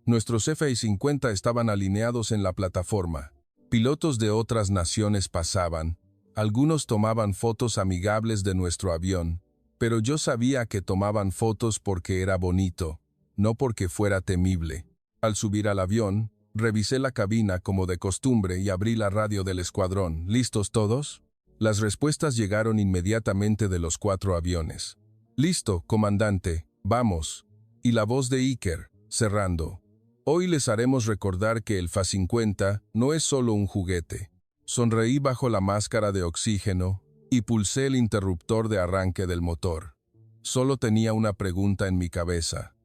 Nuestros FA-50 estaban alineados en la plataforma. Pilotos de otras naciones pasaban. Algunos tomaban fotos amigables de nuestro avión, pero yo sabía que tomaban fotos porque era bonito, no porque fuera temible. Al subir al avión, revisé la cabina como de costumbre y abrí la radio del escuadrón. ¿Listos todos? Las respuestas llegaron inmediatamente de los 4 aviones. «Listo, comandante, vamos». Y la voz de Iker, cerrando: «Hoy les haremos recordar que el FA-50 no es solo un juguete». Sonreí bajo la máscara de oxígeno y pulsé el interruptor de arranque del motor. Solo tenía una pregunta en mi cabeza.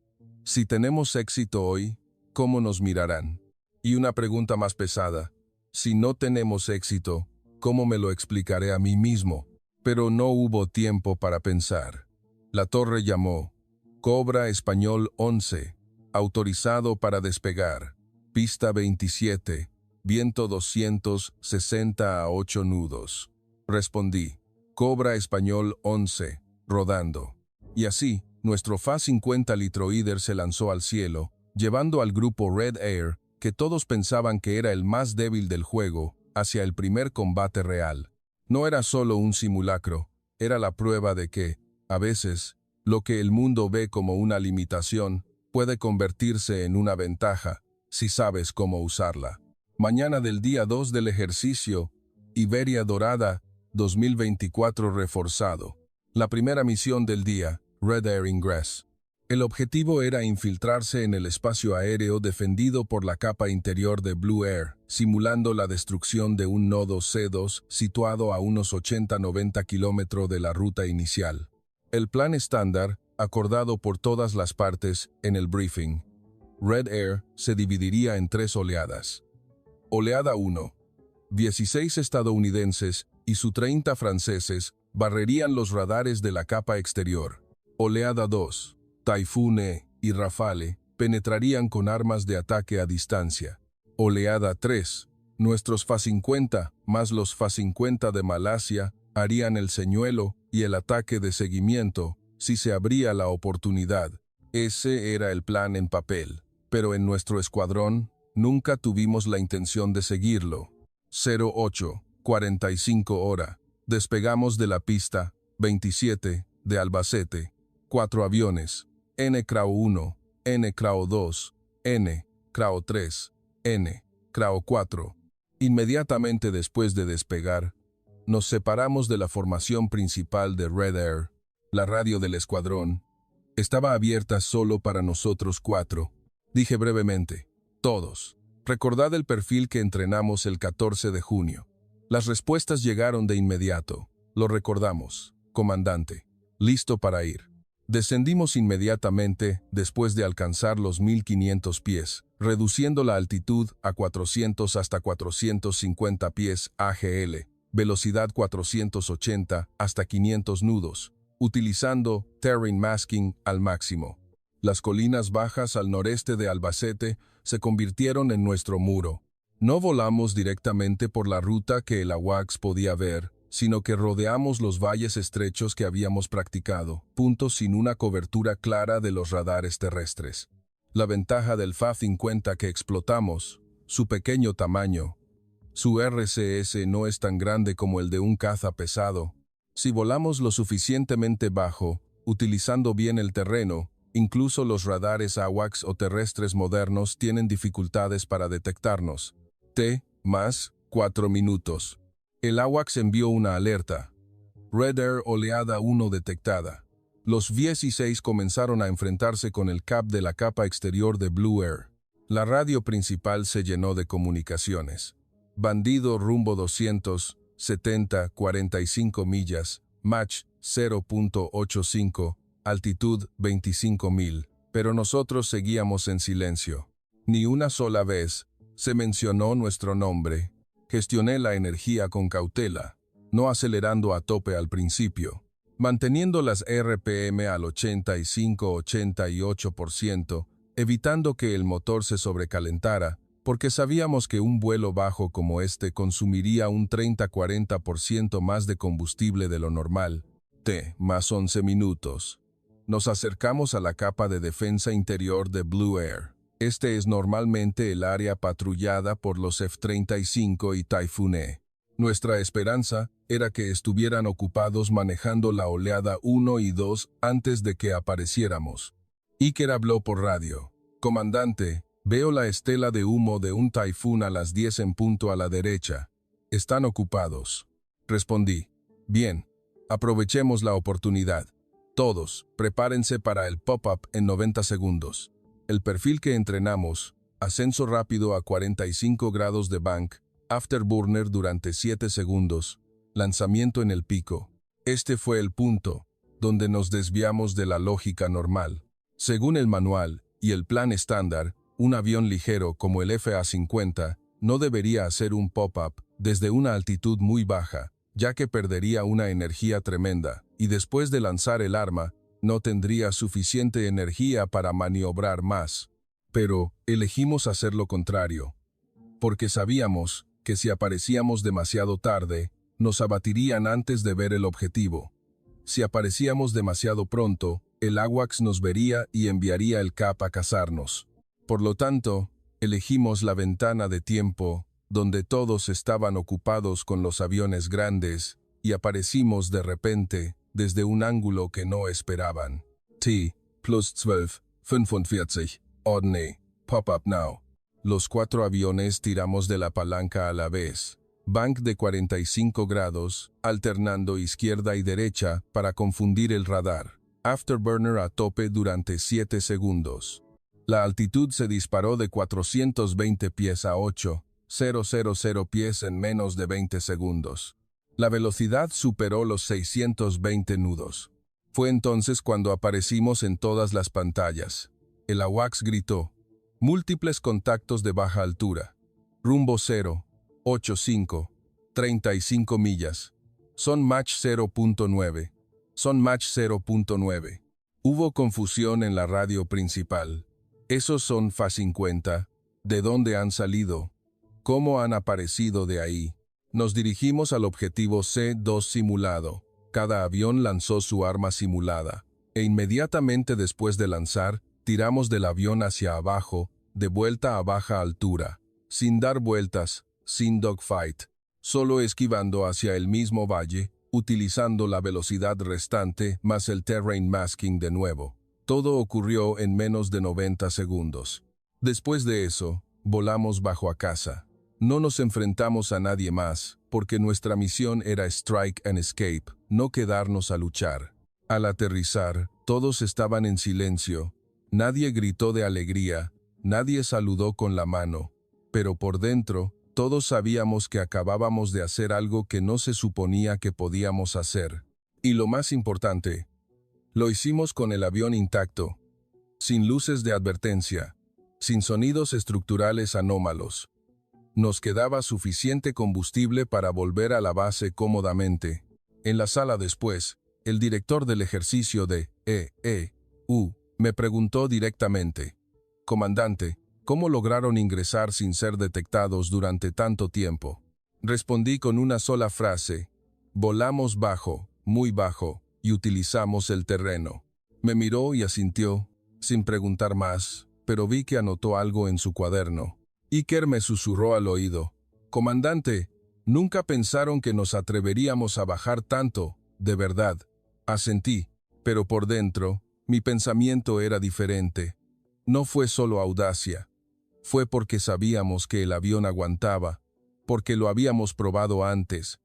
Si tenemos éxito hoy, ¿cómo nos mirarán? Y una pregunta más pesada. Si no tenemos éxito, ¿cómo me lo explicaré a mí mismo? Pero no hubo tiempo para pensar. La torre llamó: «Cobra Español 11, autorizado para despegar. Pista 27, viento 260 a 8 nudos». Respondí: «Cobra Español 11, rodando». Y así, nuestro FA-50 Litroider se lanzó al cielo, llevando al grupo Red Air, que todos pensaban que era el más débil del juego, hacia el primer combate real. No era solo un simulacro, era la prueba de que, a veces, lo que el mundo ve como una limitación puede convertirse en una ventaja, si sabes cómo usarla. Mañana del día 2 del ejercicio, Iberia Dorada, 2024 reforzado. La primera misión del día, Red Air Ingress. El objetivo era infiltrarse en el espacio aéreo defendido por la capa interior de Blue Air, simulando la destrucción de un nodo C2 situado a unos 80-90 kilómetros de la ruta inicial. El plan estándar, acordado por todas las partes en el briefing. Red Air se dividiría en 3 oleadas. Oleada 1. 16 estadounidenses y sus 30 franceses barrerían los radares de la capa exterior. Oleada 2. Typhoon E y Rafale penetrarían con armas de ataque a distancia. Oleada 3. Nuestros Fa-50 más los Fa-50 de Malasia harían el señuelo y el ataque de seguimiento si se abría la oportunidad. Ese era el plan en papel, pero en nuestro escuadrón nunca tuvimos la intención de seguirlo. 08:45 hora. Despegamos de la pista 27 de Albacete. 4 aviones. N-Crao 1, N-Crao 2, N-Crao 3, N-Crao 4. Inmediatamente después de despegar, nos separamos de la formación principal de Red Air. La radio del escuadrón estaba abierta solo para nosotros 4. Dije brevemente, todos. Recordad el perfil que entrenamos el 14 de junio. Las respuestas llegaron de inmediato. Lo recordamos, comandante. Listo para ir. Descendimos inmediatamente después de alcanzar los 1500 pies, reduciendo la altitud a 400 hasta 450 pies AGL, velocidad 480 hasta 500 nudos, utilizando terrain masking al máximo. Las colinas bajas al noreste de Albacete se convirtieron en nuestro muro. No volamos directamente por la ruta que el AWACS podía ver, sino que rodeamos los valles estrechos que habíamos practicado, puntos sin una cobertura clara de los radares terrestres. La ventaja del Fa-50 que explotamos, su pequeño tamaño. Su RCS no es tan grande como el de un caza pesado. Si volamos lo suficientemente bajo, utilizando bien el terreno, incluso los radares AWACS o terrestres modernos tienen dificultades para detectarnos. T más 4 minutos. El AWACS envió una alerta. Red Air oleada 1 detectada. Los 16 comenzaron a enfrentarse con el CAP de la capa exterior de Blue Air. La radio principal se llenó de comunicaciones. Bandido rumbo 270, 45 millas, Mach 0.85, altitud 25.000, pero nosotros seguíamos en silencio. Ni una sola vez se mencionó nuestro nombre. Gestioné la energía con cautela, no acelerando a tope al principio, manteniendo las RPM al 85-88%, evitando que el motor se sobrecalentara, porque sabíamos que un vuelo bajo como este consumiría un 30-40% más de combustible de lo normal. Más 11 minutos. Nos acercamos a la capa de defensa interior de Blue Air. Este es normalmente el área patrullada por los F-35 y Typhoon E. Nuestra esperanza era que estuvieran ocupados manejando la oleada 1 y 2 antes de que apareciéramos. Iker habló por radio. Comandante, veo la estela de humo de un Typhoon a las 10 en punto a la derecha. Están ocupados. Respondí. Bien, aprovechemos la oportunidad. Todos, prepárense para el pop-up en 90 segundos. El perfil que entrenamos, ascenso rápido a 45 grados de bank, afterburner durante 7 segundos, lanzamiento en el pico. Este fue el punto donde nos desviamos de la lógica normal. Según el manual y el plan estándar, un avión ligero como el FA-50 no debería hacer un pop-up desde una altitud muy baja, ya que perdería una energía tremenda, y después de lanzar el arma, no tendría suficiente energía para maniobrar más. Pero elegimos hacer lo contrario, porque sabíamos que si aparecíamos demasiado tarde, nos abatirían antes de ver el objetivo. Si aparecíamos demasiado pronto, el AWACS nos vería y enviaría el CAP a cazarnos. Por lo tanto, elegimos la ventana de tiempo, donde todos estaban ocupados con los aviones grandes, y aparecimos de repente, desde un ángulo que no esperaban. T+12, 45, ordne, pop-up now. Los 4 aviones tiramos de la palanca a la vez. Bank de 45 grados, alternando izquierda y derecha para confundir el radar. Afterburner a tope durante 7 segundos. La altitud se disparó de 420 pies a 8,000 pies en menos de 20 segundos. La velocidad superó los 620 nudos. Fue entonces cuando aparecimos en todas las pantallas. El AWACS gritó: múltiples contactos de baja altura. Rumbo 0,85, 35 millas. Son Mach 0.9. Son Mach 0.9. Hubo confusión en la radio principal. Esos son FA-50. ¿De dónde han salido? ¿Cómo han aparecido de ahí? Nos dirigimos al objetivo C2 simulado. Cada avión lanzó su arma simulada. E inmediatamente después de lanzar, tiramos del avión hacia abajo, de vuelta a baja altura. Sin dar vueltas, sin dogfight. Solo esquivando hacia el mismo valle, utilizando la velocidad restante más el terrain masking de nuevo. Todo ocurrió en menos de 90 segundos. Después de eso, volamos bajo a casa. No nos enfrentamos a nadie más, porque nuestra misión era strike and escape, no quedarnos a luchar. Al aterrizar, todos estaban en silencio. Nadie gritó de alegría, nadie saludó con la mano. Pero por dentro, todos sabíamos que acabábamos de hacer algo que no se suponía que podíamos hacer. Y lo más importante, lo hicimos con el avión intacto, sin luces de advertencia, sin sonidos estructurales anómalos. Nos quedaba suficiente combustible para volver a la base cómodamente. En la sala después, el director del ejercicio de EEU me preguntó directamente: «Comandante, ¿cómo lograron ingresar sin ser detectados durante tanto tiempo?» Respondí con una sola frase: «Volamos bajo, muy bajo, y utilizamos el terreno». Me miró y asintió, sin preguntar más, pero vi que anotó algo en su cuaderno. Iker me susurró al oído: «Comandante, nunca pensaron que nos atreveríamos a bajar tanto, de verdad». Asentí, pero por dentro, mi pensamiento era diferente. No fue solo audacia. Fue porque sabíamos que el avión aguantaba, porque lo habíamos probado antes,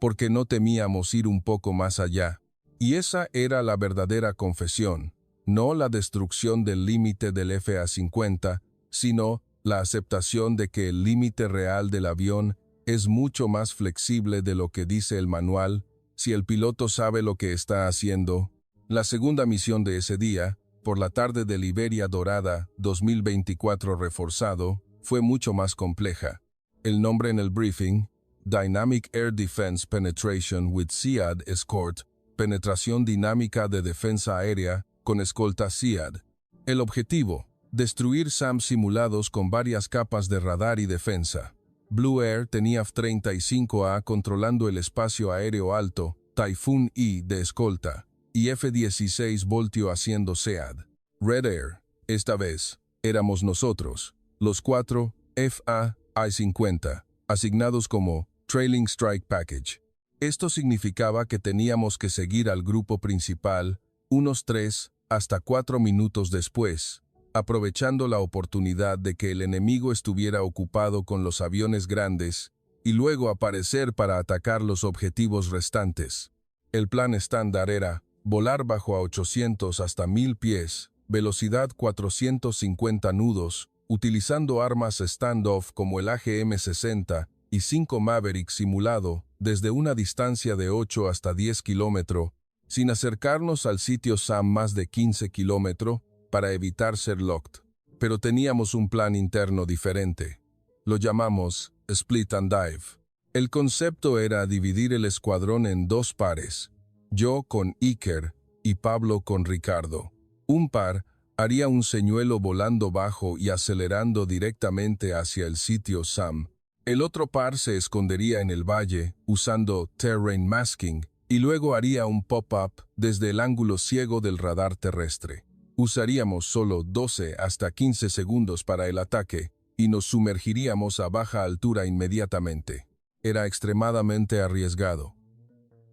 porque no temíamos ir un poco más allá. Y esa era la verdadera confesión, no la destrucción del límite del FA-50, sino la aceptación de que el límite real del avión es mucho más flexible de lo que dice el manual, si el piloto sabe lo que está haciendo. La segunda misión de ese día, por la tarde de Liberia Dorada 2024 reforzado, fue mucho más compleja. El nombre en el briefing: Dynamic Air Defense Penetration with SEAD Escort, penetración dinámica de defensa aérea con escolta SEAD. El objetivo: destruir SAM simulados con varias capas de radar y defensa. Blue Air tenía F-35A controlando el espacio aéreo alto, Typhoon E de escolta, y F-16 Voltio haciendo SEAD. Red Air, esta vez, éramos nosotros, los 4 FA-I-50, asignados como Trailing Strike Package. Esto significaba que teníamos que seguir al grupo principal unos 3 hasta 4 minutos después, aprovechando la oportunidad de que el enemigo estuviera ocupado con los aviones grandes y luego aparecer para atacar los objetivos restantes. El plan estándar era volar bajo a 800 hasta 1000 pies, velocidad 450 nudos, utilizando armas standoff como el AGM-60 y 5 Maverick simulado desde una distancia de 8 hasta 10 kilómetros, sin acercarnos al sitio SAM más de 15 kilómetros, para evitar ser locked. Pero teníamos un plan interno diferente. Lo llamamos Split and Dive. El concepto era dividir el escuadrón en 2 pares, yo con Iker y Pablo con Ricardo. Un par haría un señuelo volando bajo y acelerando directamente hacia el sitio SAM. El otro par se escondería en el valle usando terrain masking y luego haría un pop-up desde el ángulo ciego del radar terrestre. Usaríamos solo 12 hasta 15 segundos para el ataque y nos sumergiríamos a baja altura inmediatamente. Era extremadamente arriesgado.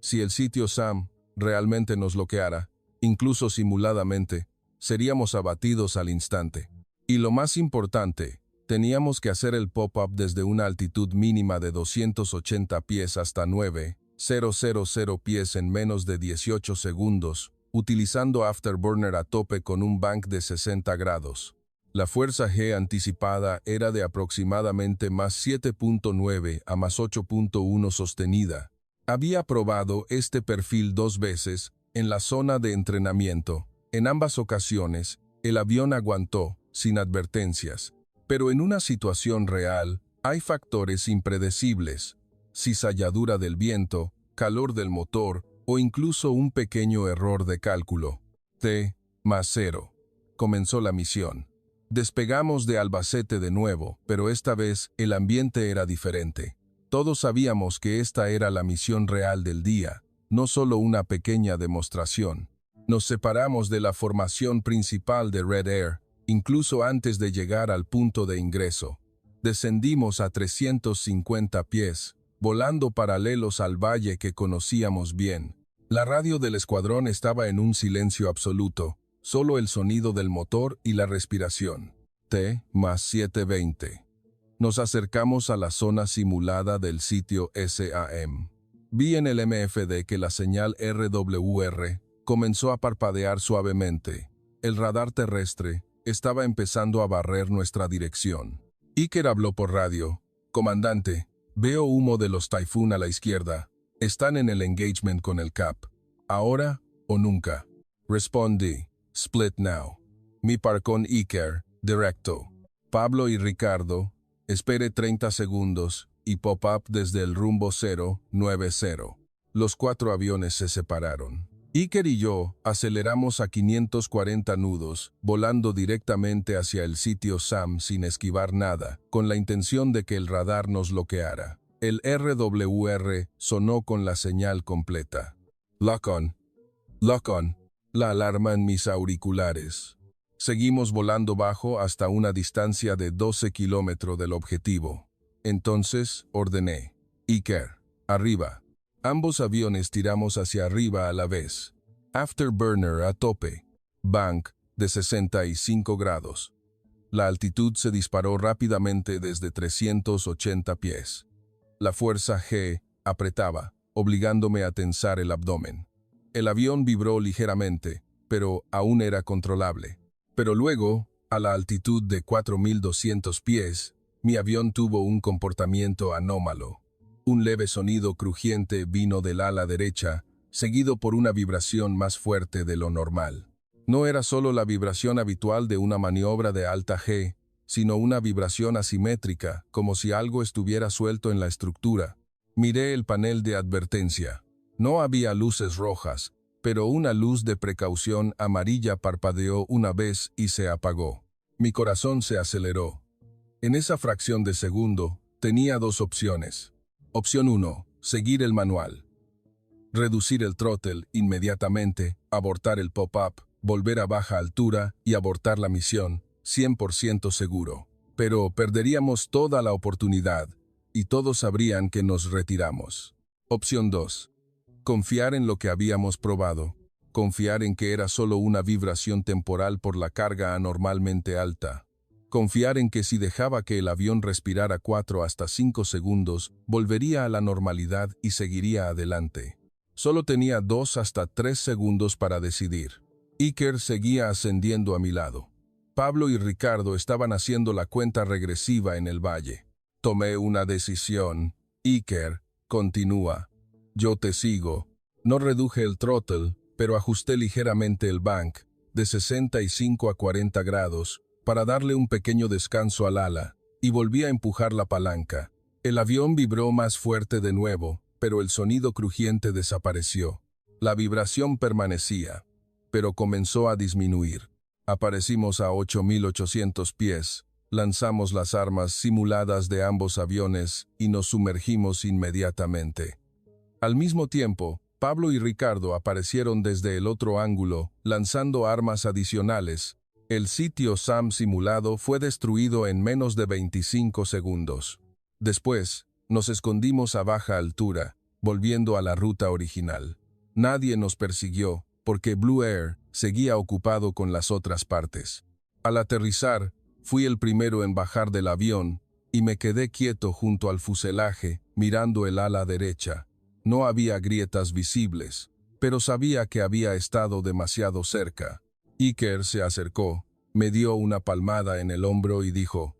Si el sitio SAM realmente nos bloqueara, incluso simuladamente, seríamos abatidos al instante. Y lo más importante, teníamos que hacer el pop-up desde una altitud mínima de 280 pies hasta 9,000 pies en menos de 18 segundos, utilizando Afterburner a tope con un bank de 60 grados. La fuerza G anticipada era de aproximadamente más 7.9 a más 8.1 sostenida. Había probado este perfil 2 veces en la zona de entrenamiento. En ambas ocasiones, el avión aguantó, sin advertencias. Pero en una situación real, hay factores impredecibles. Cizalladura del viento, calor del motor o incluso un pequeño error de cálculo. T más 0. Comenzó la misión. Despegamos de Albacete de nuevo, pero esta vez el ambiente era diferente. Todos sabíamos que esta era la misión real del día, no solo una pequeña demostración. Nos separamos de la formación principal de Red Air, incluso antes de llegar al punto de ingreso. Descendimos a 350 pies, volando paralelos al valle que conocíamos bien. La radio del escuadrón estaba en un silencio absoluto, solo el sonido del motor y la respiración. T más 720. Nos acercamos a la zona simulada del sitio SAM. Vi en el MFD que la señal RWR comenzó a parpadear suavemente. El radar terrestre estaba empezando a barrer nuestra dirección. Iker habló por radio. «Comandante, veo humo de los Typhoon a la izquierda. Están en el engagement con el CAP. ¿Ahora o nunca?» Respondí. «Split now». Mi par con Iker, directo. Pablo y Ricardo, espere 30 segundos y pop-up desde el rumbo 090. Los 4 aviones se separaron. Iker y yo aceleramos a 540 nudos, volando directamente hacia el sitio SAM sin esquivar nada, con la intención de que el radar nos bloqueara. El RWR sonó con la señal completa. «Lock on. Lock on». La alarma en mis auriculares. Seguimos volando bajo hasta una distancia de 12 kilómetros del objetivo. Entonces ordené. «Iker, arriba». Ambos aviones tiramos hacia arriba a la vez. Afterburner a tope. Bank de 65 grados. La altitud se disparó rápidamente desde 380 pies. La fuerza G apretaba, obligándome a tensar el abdomen. El avión vibró ligeramente, pero aún era controlable. Pero luego, a la altitud de 4.200 pies, mi avión tuvo un comportamiento anómalo. Un leve sonido crujiente vino del ala derecha, seguido por una vibración más fuerte de lo normal. No era solo la vibración habitual de una maniobra de alta G, sino una vibración asimétrica, como si algo estuviera suelto en la estructura. Miré el panel de advertencia. No había luces rojas, pero una luz de precaución amarilla parpadeó una vez y se apagó. Mi corazón se aceleró. En esa fracción de segundo, tenía 2 opciones. Opción 1, seguir el manual. Reducir el throttle inmediatamente, abortar el pop-up, volver a baja altura y abortar la misión, 100% seguro. Pero perderíamos toda la oportunidad, y todos sabrían que nos retiramos. Opción 2. Confiar en lo que habíamos probado. Confiar en que era solo una vibración temporal por la carga anormalmente alta. Confiar en que si dejaba que el avión respirara 4 hasta 5 segundos, volvería a la normalidad y seguiría adelante. Solo tenía 2 hasta 3 segundos para decidir. Iker seguía ascendiendo a mi lado. Pablo y Ricardo estaban haciendo la cuenta regresiva en el valle. Tomé una decisión. Iker, continúa. Yo te sigo. No reduje el throttle, pero ajusté ligeramente el bank, de 65 a 40 grados, para darle un pequeño descanso al ala, y volví a empujar la palanca. El avión vibró más fuerte de nuevo, pero el sonido crujiente desapareció. La vibración permanecía, pero comenzó a disminuir. Aparecimos a 8.800 pies, lanzamos las armas simuladas de ambos aviones y nos sumergimos inmediatamente. Al mismo tiempo, Pablo y Ricardo aparecieron desde el otro ángulo, lanzando armas adicionales. El sitio SAM simulado fue destruido en menos de 25 segundos. Después, nos escondimos a baja altura, volviendo a la ruta original. Nadie nos persiguió, porque Blue Air seguía ocupado con las otras partes. Al aterrizar, fui el primero en bajar del avión, y me quedé quieto junto al fuselaje, mirando el ala derecha. No había grietas visibles, pero sabía que había estado demasiado cerca. Iker se acercó, me dio una palmada en el hombro y dijo: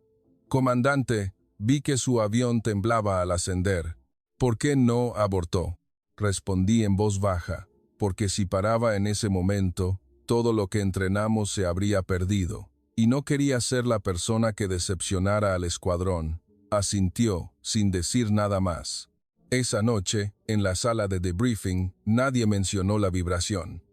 «Comandante, vi que su avión temblaba al ascender. ¿Por qué no abortó?». Respondí en voz baja: «Porque si paraba en ese momento, todo lo que entrenamos se habría perdido, y no quería ser la persona que decepcionara al escuadrón». Asintió, sin decir nada más. Esa noche, en la sala de debriefing, nadie mencionó la vibración.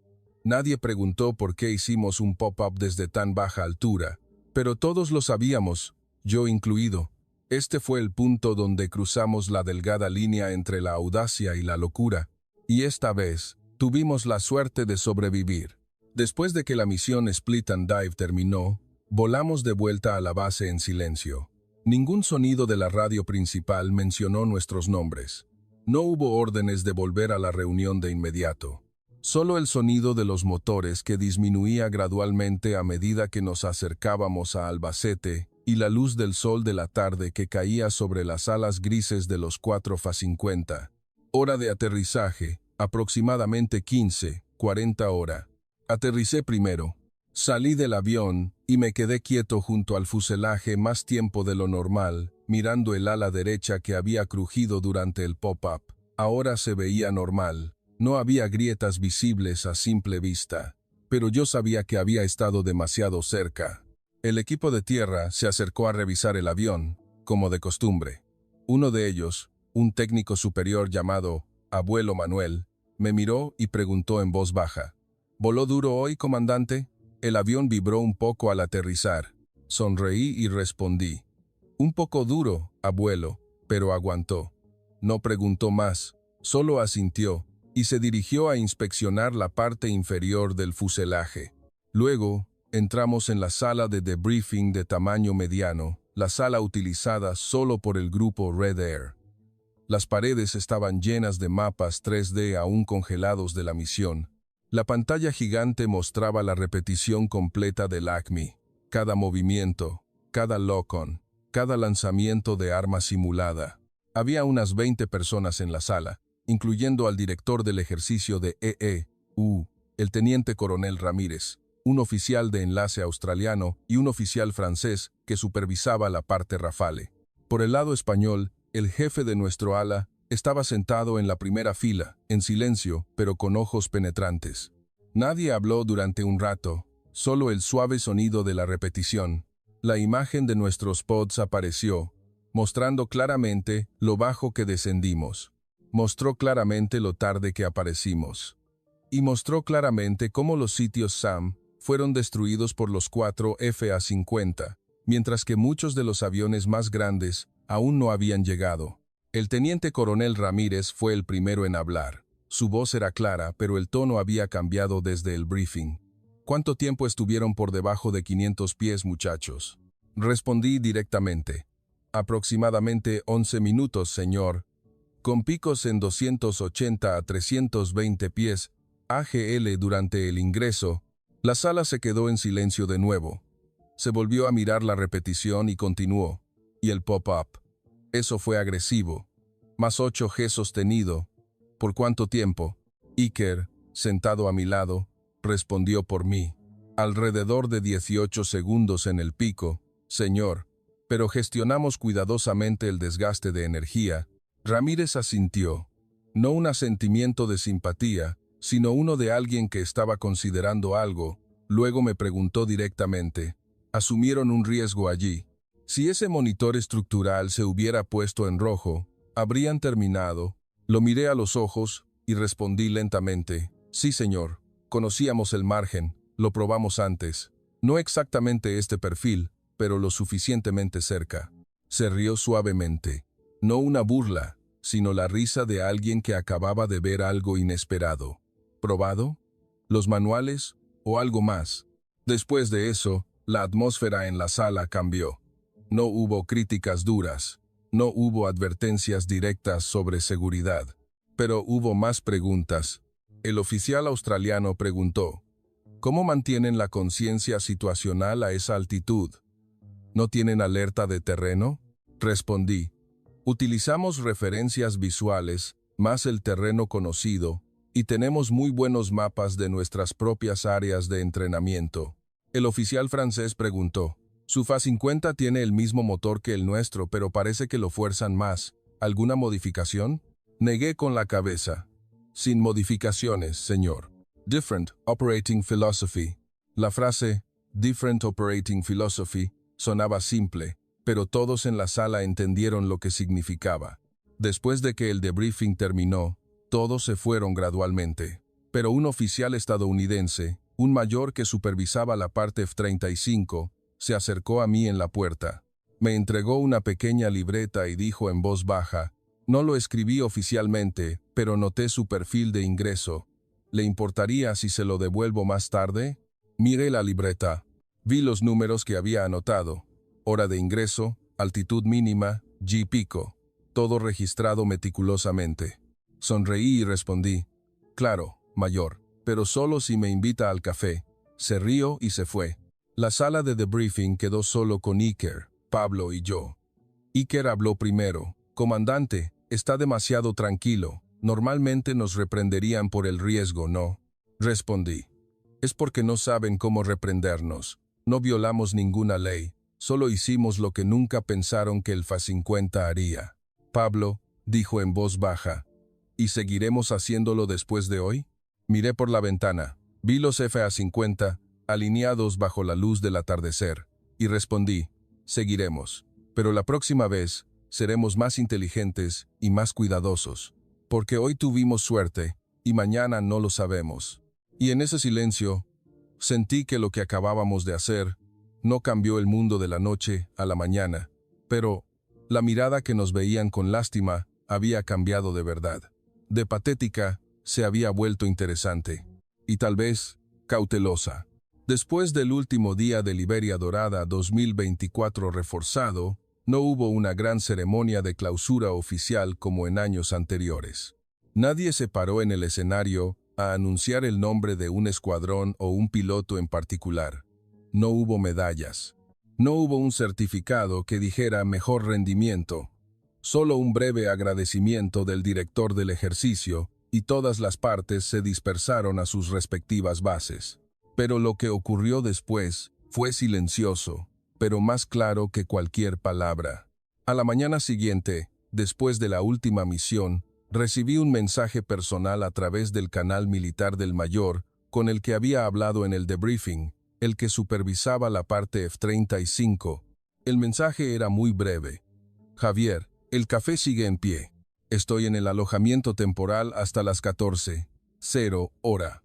Nadie preguntó por qué hicimos un pop-up desde tan baja altura, pero todos lo sabíamos, yo incluido. Este fue el punto donde cruzamos la delgada línea entre la audacia y la locura, y esta vez tuvimos la suerte de sobrevivir. Después de que la misión Split and Dive terminó, volamos de vuelta a la base en silencio. Ningún sonido de la radio principal mencionó nuestros nombres. No hubo órdenes de volver a la reunión de inmediato. Solo el sonido de los motores que disminuía gradualmente a medida que nos acercábamos a Albacete y la luz del sol de la tarde que caía sobre las alas grises de los 4 Fa-50. Hora de aterrizaje, aproximadamente 15:40 hora. Aterricé primero. Salí del avión y me quedé quieto junto al fuselaje más tiempo de lo normal, mirando el ala derecha que había crujido durante el pop-up. Ahora se veía normal. No había grietas visibles a simple vista, pero yo sabía que había estado demasiado cerca. El equipo de tierra se acercó a revisar el avión, como de costumbre. Uno de ellos, un técnico superior llamado Abuelo Manuel, me miró y preguntó en voz baja: «¿Voló duro hoy, comandante?». El avión vibró un poco al aterrizar. Sonreí y respondí: «Un poco duro, abuelo», pero aguantó. No preguntó más, solo asintió, y se dirigió a inspeccionar la parte inferior del fuselaje. Luego, entramos en la sala de debriefing de tamaño mediano, la sala utilizada solo por el grupo Red Air. Las paredes estaban llenas de mapas 3D aún congelados de la misión. La pantalla gigante mostraba la repetición completa del ACME, cada movimiento, cada lock-on, cada lanzamiento de arma simulada. Había unas 20 personas en la sala, incluyendo al director del ejercicio de EEU, el teniente coronel Ramírez, un oficial de enlace australiano y un oficial francés que supervisaba la parte Rafale. Por el lado español, el jefe de nuestro ala estaba sentado en la primera fila, en silencio, pero con ojos penetrantes. Nadie habló durante un rato, solo el suave sonido de la repetición. La imagen de nuestros pods apareció, mostrando claramente lo bajo que descendimos. Mostró claramente lo tarde que aparecimos. Y mostró claramente cómo los sitios SAM fueron destruidos por los 4 Fa-50, mientras que muchos de los aviones más grandes aún no habían llegado. El teniente coronel Ramírez fue el primero en hablar. Su voz era clara, pero el tono había cambiado desde el briefing. «¿Cuánto tiempo estuvieron por debajo de 500 pies, muchachos?». Respondí directamente: «Aproximadamente 11 minutos, señor. Con picos en 280 a 320 pies AGL durante el ingreso». La sala se quedó en silencio de nuevo. Se volvió a mirar la repetición y continuó. «Y el pop-up. Eso fue agresivo. Más 8G sostenido. ¿Por cuánto tiempo?». Iker, sentado a mi lado, respondió por mí: «Alrededor de 18 segundos en el pico, señor, pero gestionamos cuidadosamente el desgaste de energía». Ramírez asintió. No un asentimiento de simpatía, sino uno de alguien que estaba considerando algo. Luego me preguntó directamente: «¿Asumieron un riesgo allí? Si ese monitor estructural se hubiera puesto en rojo, ¿habrían terminado?». Lo miré a los ojos y respondí lentamente: «Sí, señor. Conocíamos el margen, lo probamos antes. No exactamente este perfil, pero lo suficientemente cerca». Se rió suavemente. No una burla, sino la risa de alguien que acababa de ver algo inesperado. ¿Probado? ¿Los manuales? ¿O algo más? Después de eso, la atmósfera en la sala cambió. No hubo críticas duras, no hubo advertencias directas sobre seguridad, pero hubo más preguntas. El oficial australiano preguntó: «¿Cómo mantienen la conciencia situacional a esa altitud? ¿No tienen alerta de terreno?». Respondí: «Utilizamos referencias visuales, más el terreno conocido, y tenemos muy buenos mapas de nuestras propias áreas de entrenamiento. El oficial francés preguntó, «Su Fa-50 tiene el mismo motor que el nuestro, pero parece que lo fuerzan más. ¿Alguna modificación?» Negué con la cabeza. «Sin modificaciones, señor. Different Operating Philosophy». La frase «Different Operating Philosophy» sonaba simple, pero todos en la sala entendieron lo que significaba. Después de que el debriefing terminó, todos se fueron gradualmente. Pero un oficial estadounidense, un mayor que supervisaba la parte F-35, se acercó a mí en la puerta. Me entregó una pequeña libreta y dijo en voz baja, «No lo escribí oficialmente, pero noté su perfil de ingreso. ¿Le importaría si se lo devuelvo más tarde?» Miré la libreta. Vi los números que había anotado. Hora de ingreso, altitud mínima, G pico. Todo registrado meticulosamente. Sonreí y respondí, «Claro, mayor, pero solo si me invita al café». Se rió y se fue. La sala de debriefing quedó solo con Iker, Pablo y yo. Iker habló primero. «Comandante, está demasiado tranquilo. Normalmente nos reprenderían por el riesgo, ¿no?». Respondí, «Es porque no saben cómo reprendernos. No violamos ninguna ley. Solo hicimos lo que nunca pensaron que el Fa-50 haría». Pablo dijo en voz baja, «¿Y seguiremos haciéndolo después de hoy?». Miré por la ventana. Vi los Fa-50 alineados bajo la luz del atardecer, y respondí, «Seguiremos. Pero la próxima vez seremos más inteligentes y más cuidadosos, porque hoy tuvimos suerte y mañana no lo sabemos». Y en ese silencio, sentí que lo que acabábamos de hacer no cambió el mundo de la noche a la mañana, pero la mirada que nos veían con lástima había cambiado de verdad. De patética se había vuelto interesante, y tal vez cautelosa. Después del último día de Liberia Dorada 2024 reforzado, no hubo una gran ceremonia de clausura oficial como en años anteriores. Nadie se paró en el escenario a anunciar el nombre de un escuadrón o un piloto en particular. No hubo medallas. No hubo un certificado que dijera mejor rendimiento. Solo un breve agradecimiento del director del ejercicio, y todas las partes se dispersaron a sus respectivas bases. Pero lo que ocurrió después fue silencioso, pero más claro que cualquier palabra. A la mañana siguiente, después de la última misión, recibí un mensaje personal a través del canal militar del mayor, con el que había hablado en el debriefing, el que supervisaba la parte F-35. El mensaje era muy breve. «Javier, el café sigue en pie. Estoy en el alojamiento temporal hasta las 14:00 hora.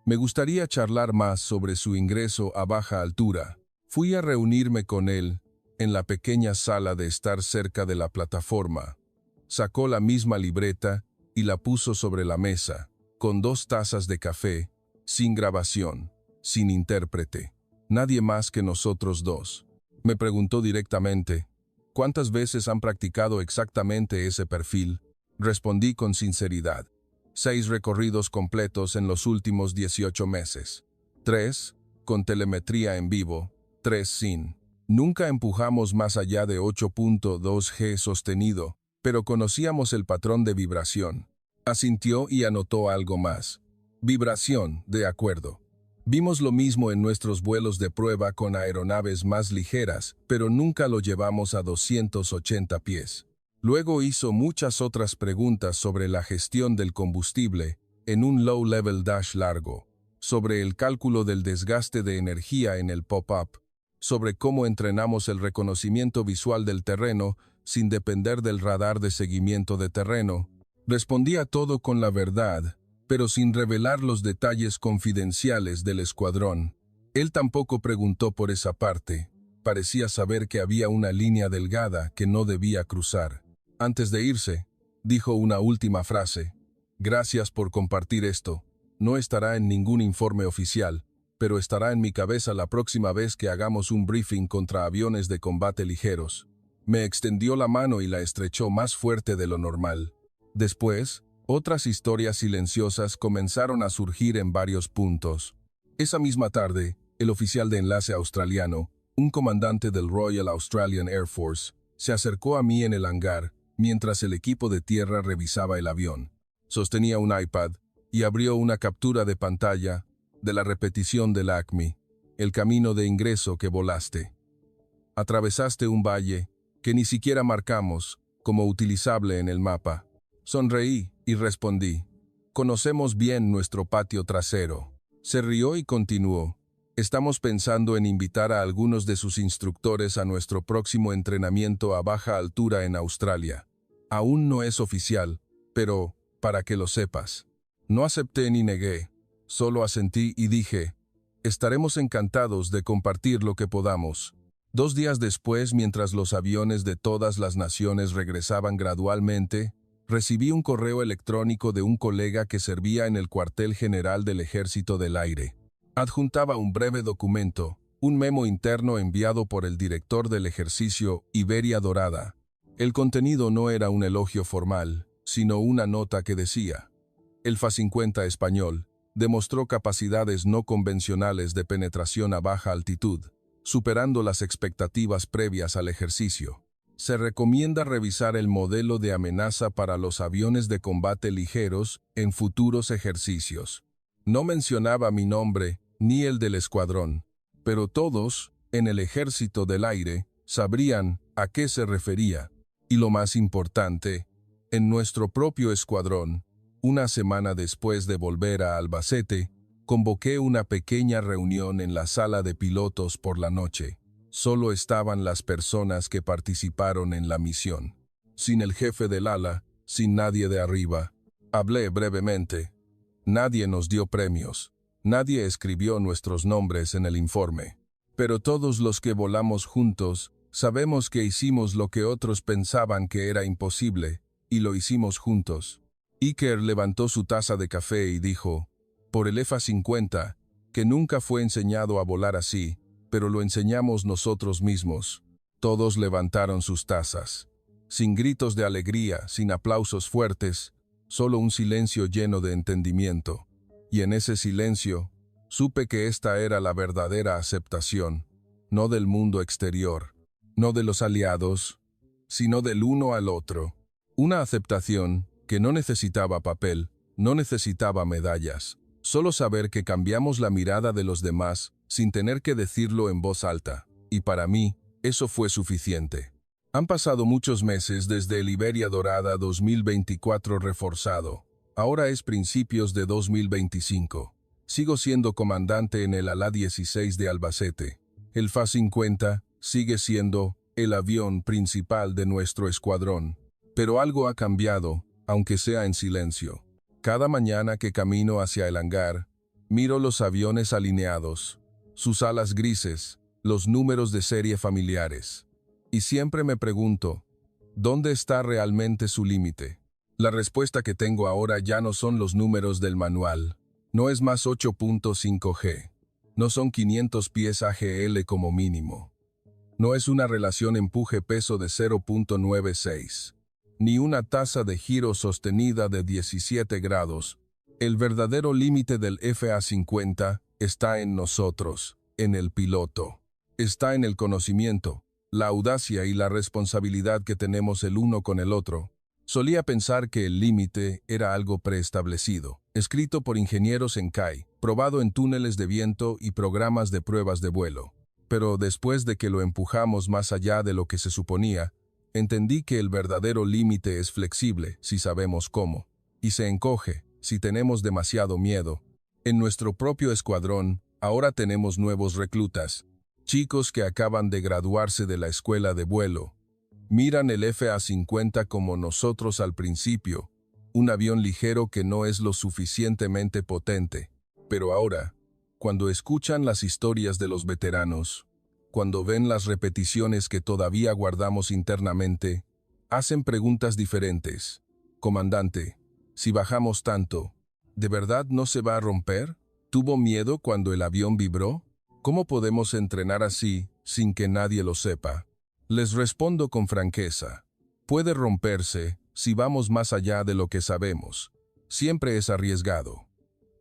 Me gustaría charlar más sobre su ingreso a baja altura». Fui a reunirme con él en la pequeña sala de estar cerca de la plataforma. Sacó la misma libreta y la puso sobre la mesa, con 2 tazas de café, sin grabación, sin intérprete. Nadie más que nosotros dos. Me preguntó directamente, «¿Cuántas veces han practicado exactamente ese perfil?». Respondí con sinceridad, 6 recorridos completos en los últimos 18 meses. 3, con telemetría en vivo, 3 sin. Nunca empujamos más allá de 8.2 G sostenido, pero conocíamos el patrón de vibración. Asintió y anotó algo más. Vibración, de acuerdo. Vimos lo mismo en nuestros vuelos de prueba con aeronaves más ligeras, pero nunca lo llevamos a 280 pies. Luego hizo muchas otras preguntas sobre la gestión del combustible en un low-level dash largo, sobre el cálculo del desgaste de energía en el pop-up, sobre cómo entrenamos el reconocimiento visual del terreno sin depender del radar de seguimiento de terreno. Respondía todo con la verdad, pero sin revelar los detalles confidenciales del escuadrón. Él tampoco preguntó por esa parte. Parecía saber que había una línea delgada que no debía cruzar. Antes de irse, dijo una última frase. «Gracias por compartir esto. No estará en ningún informe oficial, pero estará en mi cabeza la próxima vez que hagamos un briefing contra aviones de combate ligeros». Me extendió la mano y la estrechó más fuerte de lo normal. Después, otras historias silenciosas comenzaron a surgir en varios puntos. Esa misma tarde, el oficial de enlace australiano, un comandante del Royal Australian Air Force, se acercó a mí en el hangar, mientras el equipo de tierra revisaba el avión. Sostenía un iPad, y abrió una captura de pantalla de la repetición del ACME, el camino de ingreso que volaste. Atravesaste un valle que ni siquiera marcamos como utilizable en el mapa. Sonreí y respondí, conocemos bien nuestro patio trasero. Se rió y continuó, estamos pensando en invitar a algunos de sus instructores a nuestro próximo entrenamiento a baja altura en Australia. Aún no es oficial, pero, para que lo sepas. No acepté ni negué, solo asentí y dije, estaremos encantados de compartir lo que podamos. 2 días después, mientras los aviones de todas las naciones regresaban gradualmente, recibí un correo electrónico de un colega que servía en el cuartel general del Ejército del Aire. Adjuntaba un breve documento, un memo interno enviado por el director del ejercicio Iberia Dorada. El contenido no era un elogio formal, sino una nota que decía, el Fa-50 español demostró capacidades no convencionales de penetración a baja altitud, superando las expectativas previas al ejercicio. Se recomienda revisar el modelo de amenaza para los aviones de combate ligeros en futuros ejercicios. No mencionaba mi nombre ni el del escuadrón, pero todos, en el Ejército del Aire, sabrían a qué se refería. Y lo más importante, en nuestro propio escuadrón, una semana después de volver a Albacete, convoqué una pequeña reunión en la sala de pilotos por la noche. Solo estaban las personas que participaron en la misión. Sin el jefe del ala, sin nadie de arriba. Hablé brevemente. Nadie nos dio premios. Nadie escribió nuestros nombres en el informe. Pero todos los que volamos juntos, sabemos que hicimos lo que otros pensaban que era imposible, y lo hicimos juntos. Iker levantó su taza de café y dijo, por el Fa-50, que nunca fue enseñado a volar así, pero lo enseñamos nosotros mismos. Todos levantaron sus tazas. Sin gritos de alegría, sin aplausos fuertes, solo un silencio lleno de entendimiento. Y en ese silencio, supe que esta era la verdadera aceptación, no del mundo exterior, no de los aliados, sino del uno al otro. Una aceptación que no necesitaba papel, no necesitaba medallas. Solo saber que cambiamos la mirada de los demás sin tener que decirlo en voz alta. Y para mí, eso fue suficiente. Han pasado muchos meses desde el Iberia Dorada 2024 reforzado. Ahora es principios de 2025. Sigo siendo comandante en el ala 16 de Albacete. El Fa-50 sigue siendo el avión principal de nuestro escuadrón. Pero algo ha cambiado, aunque sea en silencio. Cada mañana que camino hacia el hangar, miro los aviones alineados, sus alas grises, los números de serie familiares. Y siempre me pregunto, ¿dónde está realmente su límite? La respuesta que tengo ahora ya no son los números del manual. No es más 8.5G. No son 500 pies AGL como mínimo. No es una relación empuje-peso de 0.96. Ni una tasa de giro sostenida de 17 grados. El verdadero límite del Fa-50 está en nosotros, en el piloto. Está en el conocimiento, la audacia y la responsabilidad que tenemos el uno con el otro. Solía pensar que el límite era algo preestablecido, escrito por ingenieros en CAI, probado en túneles de viento y programas de pruebas de vuelo. Pero después de que lo empujamos más allá de lo que se suponía, entendí que el verdadero límite es flexible si sabemos cómo, y se encoge si tenemos demasiado miedo. En nuestro propio escuadrón, ahora tenemos nuevos reclutas, chicos que acaban de graduarse de la escuela de vuelo. Miran el Fa-50 como nosotros al principio, un avión ligero que no es lo suficientemente potente. Pero ahora, cuando escuchan las historias de los veteranos, cuando ven las repeticiones que todavía guardamos internamente, hacen preguntas diferentes. Comandante, si bajamos tanto, ¿de verdad no se va a romper? ¿Tuvo miedo cuando el avión vibró? ¿Cómo podemos entrenar así, sin que nadie lo sepa? Les respondo con franqueza. Puede romperse si vamos más allá de lo que sabemos. Siempre es arriesgado.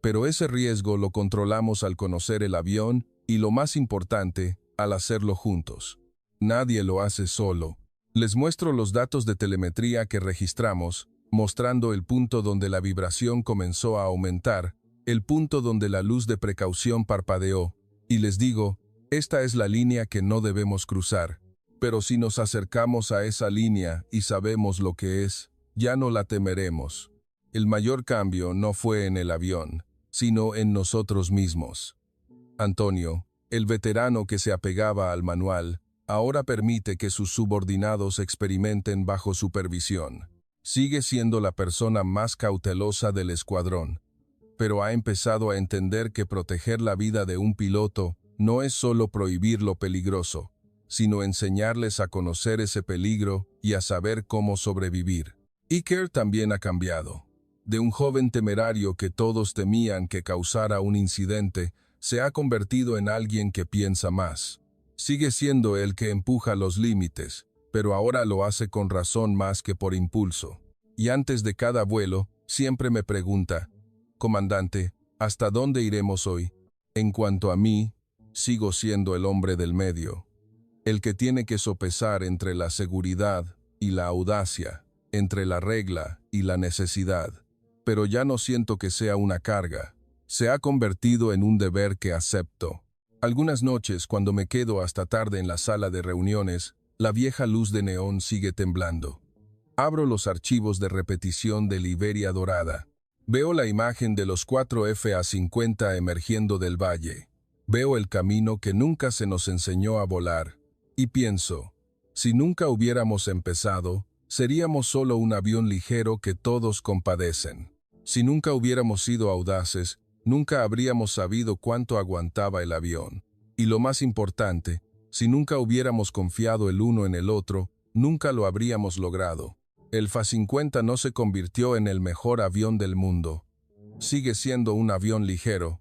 Pero ese riesgo lo controlamos al conocer el avión y, lo más importante, al hacerlo juntos. Nadie lo hace solo. Les muestro los datos de telemetría que registramos mostrando el punto donde la vibración comenzó a aumentar, el punto donde la luz de precaución parpadeó, y les digo, esta es la línea que no debemos cruzar. Pero si nos acercamos a esa línea y sabemos lo que es, ya no la temeremos. El mayor cambio no fue en el avión, sino en nosotros mismos. Antonio, el veterano que se apegaba al manual, ahora permite que sus subordinados experimenten bajo supervisión. Sigue siendo la persona más cautelosa del escuadrón, pero ha empezado a entender que proteger la vida de un piloto no es solo prohibir lo peligroso, sino enseñarles a conocer ese peligro y a saber cómo sobrevivir. Iker también ha cambiado. De un joven temerario que todos temían que causara un incidente, se ha convertido en alguien que piensa más. Sigue siendo el que empuja los límites, pero ahora lo hace con razón más que por impulso. Y antes de cada vuelo, siempre me pregunta, «Comandante, ¿hasta dónde iremos hoy?» En cuanto a mí, sigo siendo el hombre del medio, el que tiene que sopesar entre la seguridad y la audacia, entre la regla y la necesidad. Pero ya no siento que sea una carga. Se ha convertido en un deber que acepto. Algunas noches, cuando me quedo hasta tarde en la sala de reuniones, la vieja luz de neón sigue temblando. Abro los archivos de repetición de Liberia Dorada. Veo la imagen de los 4 FA-50 emergiendo del valle. Veo el camino que nunca se nos enseñó a volar. Y pienso, si nunca hubiéramos empezado, seríamos solo un avión ligero que todos compadecen. Si nunca hubiéramos sido audaces, nunca habríamos sabido cuánto aguantaba el avión. Y lo más importante, si nunca hubiéramos confiado el uno en el otro, nunca lo habríamos logrado. El FA-50 no se convirtió en el mejor avión del mundo. Sigue siendo un avión ligero.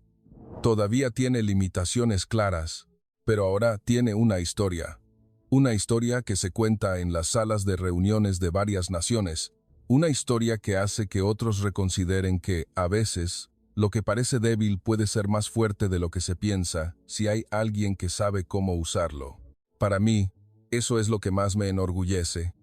Todavía tiene limitaciones claras, pero ahora tiene una historia. Una historia que se cuenta en las salas de reuniones de varias naciones. Una historia que hace que otros reconsideren que, a veces, lo que parece débil puede ser más fuerte de lo que se piensa si hay alguien que sabe cómo usarlo. Para mí, eso es lo que más me enorgullece.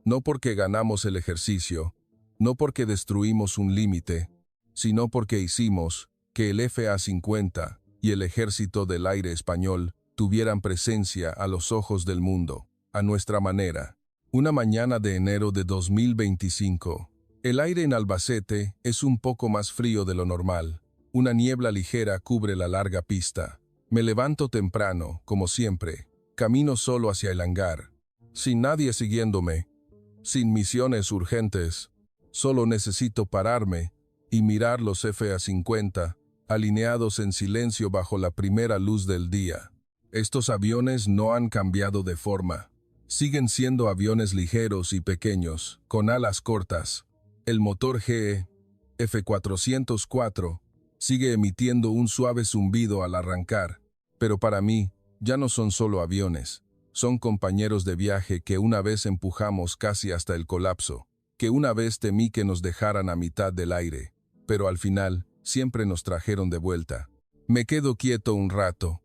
No porque ganamos el ejercicio, no porque destruimos un límite, sino porque hicimos que el FA-50 y el Ejército del Aire Español tuvieran presencia a los ojos del mundo, a nuestra manera. Una mañana de enero de 2025. El aire en Albacete es un poco más frío de lo normal. Una niebla ligera cubre la larga pista. Me levanto temprano, como siempre. Camino solo hacia el hangar, sin nadie siguiéndome, sin misiones urgentes. Solo necesito pararme y mirar los FA-50, alineados en silencio bajo la primera luz del día. Estos aviones no han cambiado de forma. Siguen siendo aviones ligeros y pequeños, con alas cortas. El motor GE F404 sigue emitiendo un suave zumbido al arrancar, pero para mí ya no son solo aviones. Son compañeros de viaje que una vez empujamos casi hasta el colapso, que una vez temí que nos dejaran a mitad del aire, pero al final siempre nos trajeron de vuelta. Me quedo quieto un rato,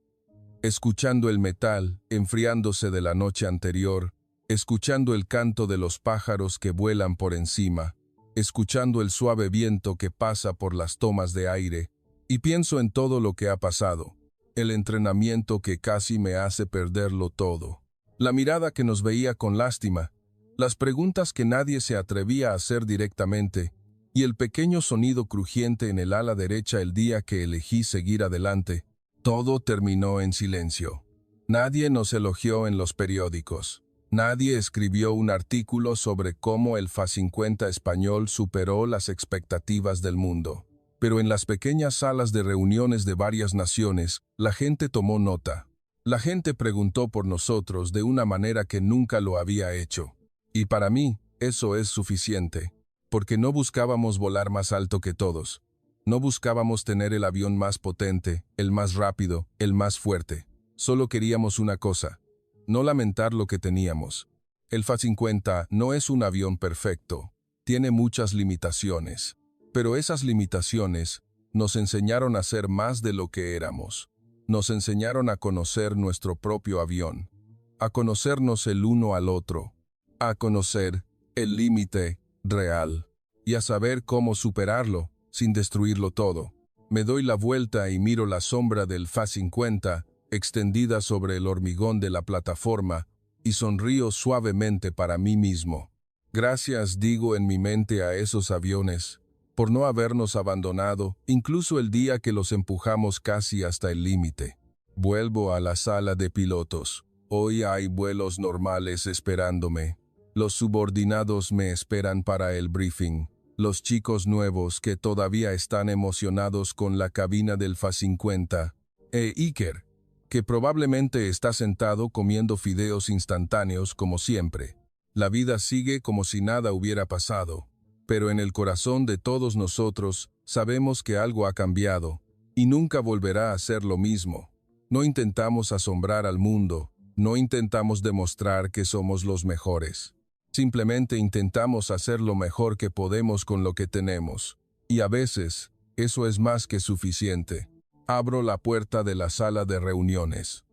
escuchando el metal enfriándose de la noche anterior, escuchando el canto de los pájaros que vuelan por encima, escuchando el suave viento que pasa por las tomas de aire, y pienso en todo lo que ha pasado, el entrenamiento que casi me hace perderlo todo, la mirada que nos veía con lástima, las preguntas que nadie se atrevía a hacer directamente, y el pequeño sonido crujiente en el ala derecha el día que elegí seguir adelante. Todo terminó en silencio. Nadie nos elogió en los periódicos. Nadie escribió un artículo sobre cómo el FA-50 español superó las expectativas del mundo. Pero en las pequeñas salas de reuniones de varias naciones, la gente tomó nota. La gente preguntó por nosotros de una manera que nunca lo había hecho. Y para mí, eso es suficiente. Porque no buscábamos volar más alto que todos. No buscábamos tener el avión más potente, el más rápido, el más fuerte. Solo queríamos una cosa, no lamentar lo que teníamos. El FA-50 no es un avión perfecto, tiene muchas limitaciones. Pero esas limitaciones nos enseñaron a ser más de lo que éramos. Nos enseñaron a conocer nuestro propio avión, a conocernos el uno al otro, a conocer el límite real. y a saber cómo superarlo sin destruirlo todo. Me doy la vuelta y miro la sombra del Fa-50 extendida sobre el hormigón de la plataforma y sonrío suavemente para mí mismo. Gracias, digo en mi mente, a esos aviones por no habernos abandonado, incluso el día que los empujamos casi hasta el límite. Vuelvo a la sala de pilotos. Hoy hay vuelos normales esperándome. Los subordinados me esperan para el briefing. Los chicos nuevos que todavía están emocionados con la cabina del Fa-50. Iker, que probablemente está sentado comiendo fideos instantáneos como siempre. La vida sigue como si nada hubiera pasado. Pero en el corazón de todos nosotros sabemos que algo ha cambiado y nunca volverá a ser lo mismo. No intentamos asombrar al mundo, no intentamos demostrar que somos los mejores. Simplemente intentamos hacer lo mejor que podemos con lo que tenemos. Y a veces, eso es más que suficiente. Abro la puerta de la sala de reuniones.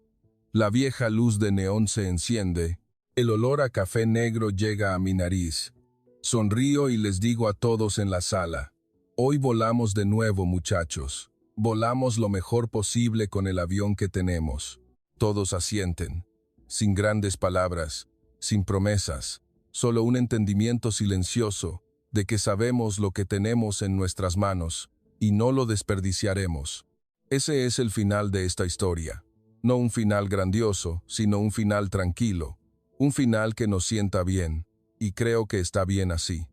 La vieja luz de neón se enciende. El olor a café negro llega a mi nariz. Sonrío y les digo a todos en la sala: hoy volamos de nuevo, muchachos. Volamos lo mejor posible con el avión que tenemos. Todos asienten, sin grandes palabras, sin promesas, solo un entendimiento silencioso de que sabemos lo que tenemos en nuestras manos y no lo desperdiciaremos. Ese es el final de esta historia. No un final grandioso, sino un final tranquilo, un final que nos sienta bien. Y creo que está bien así.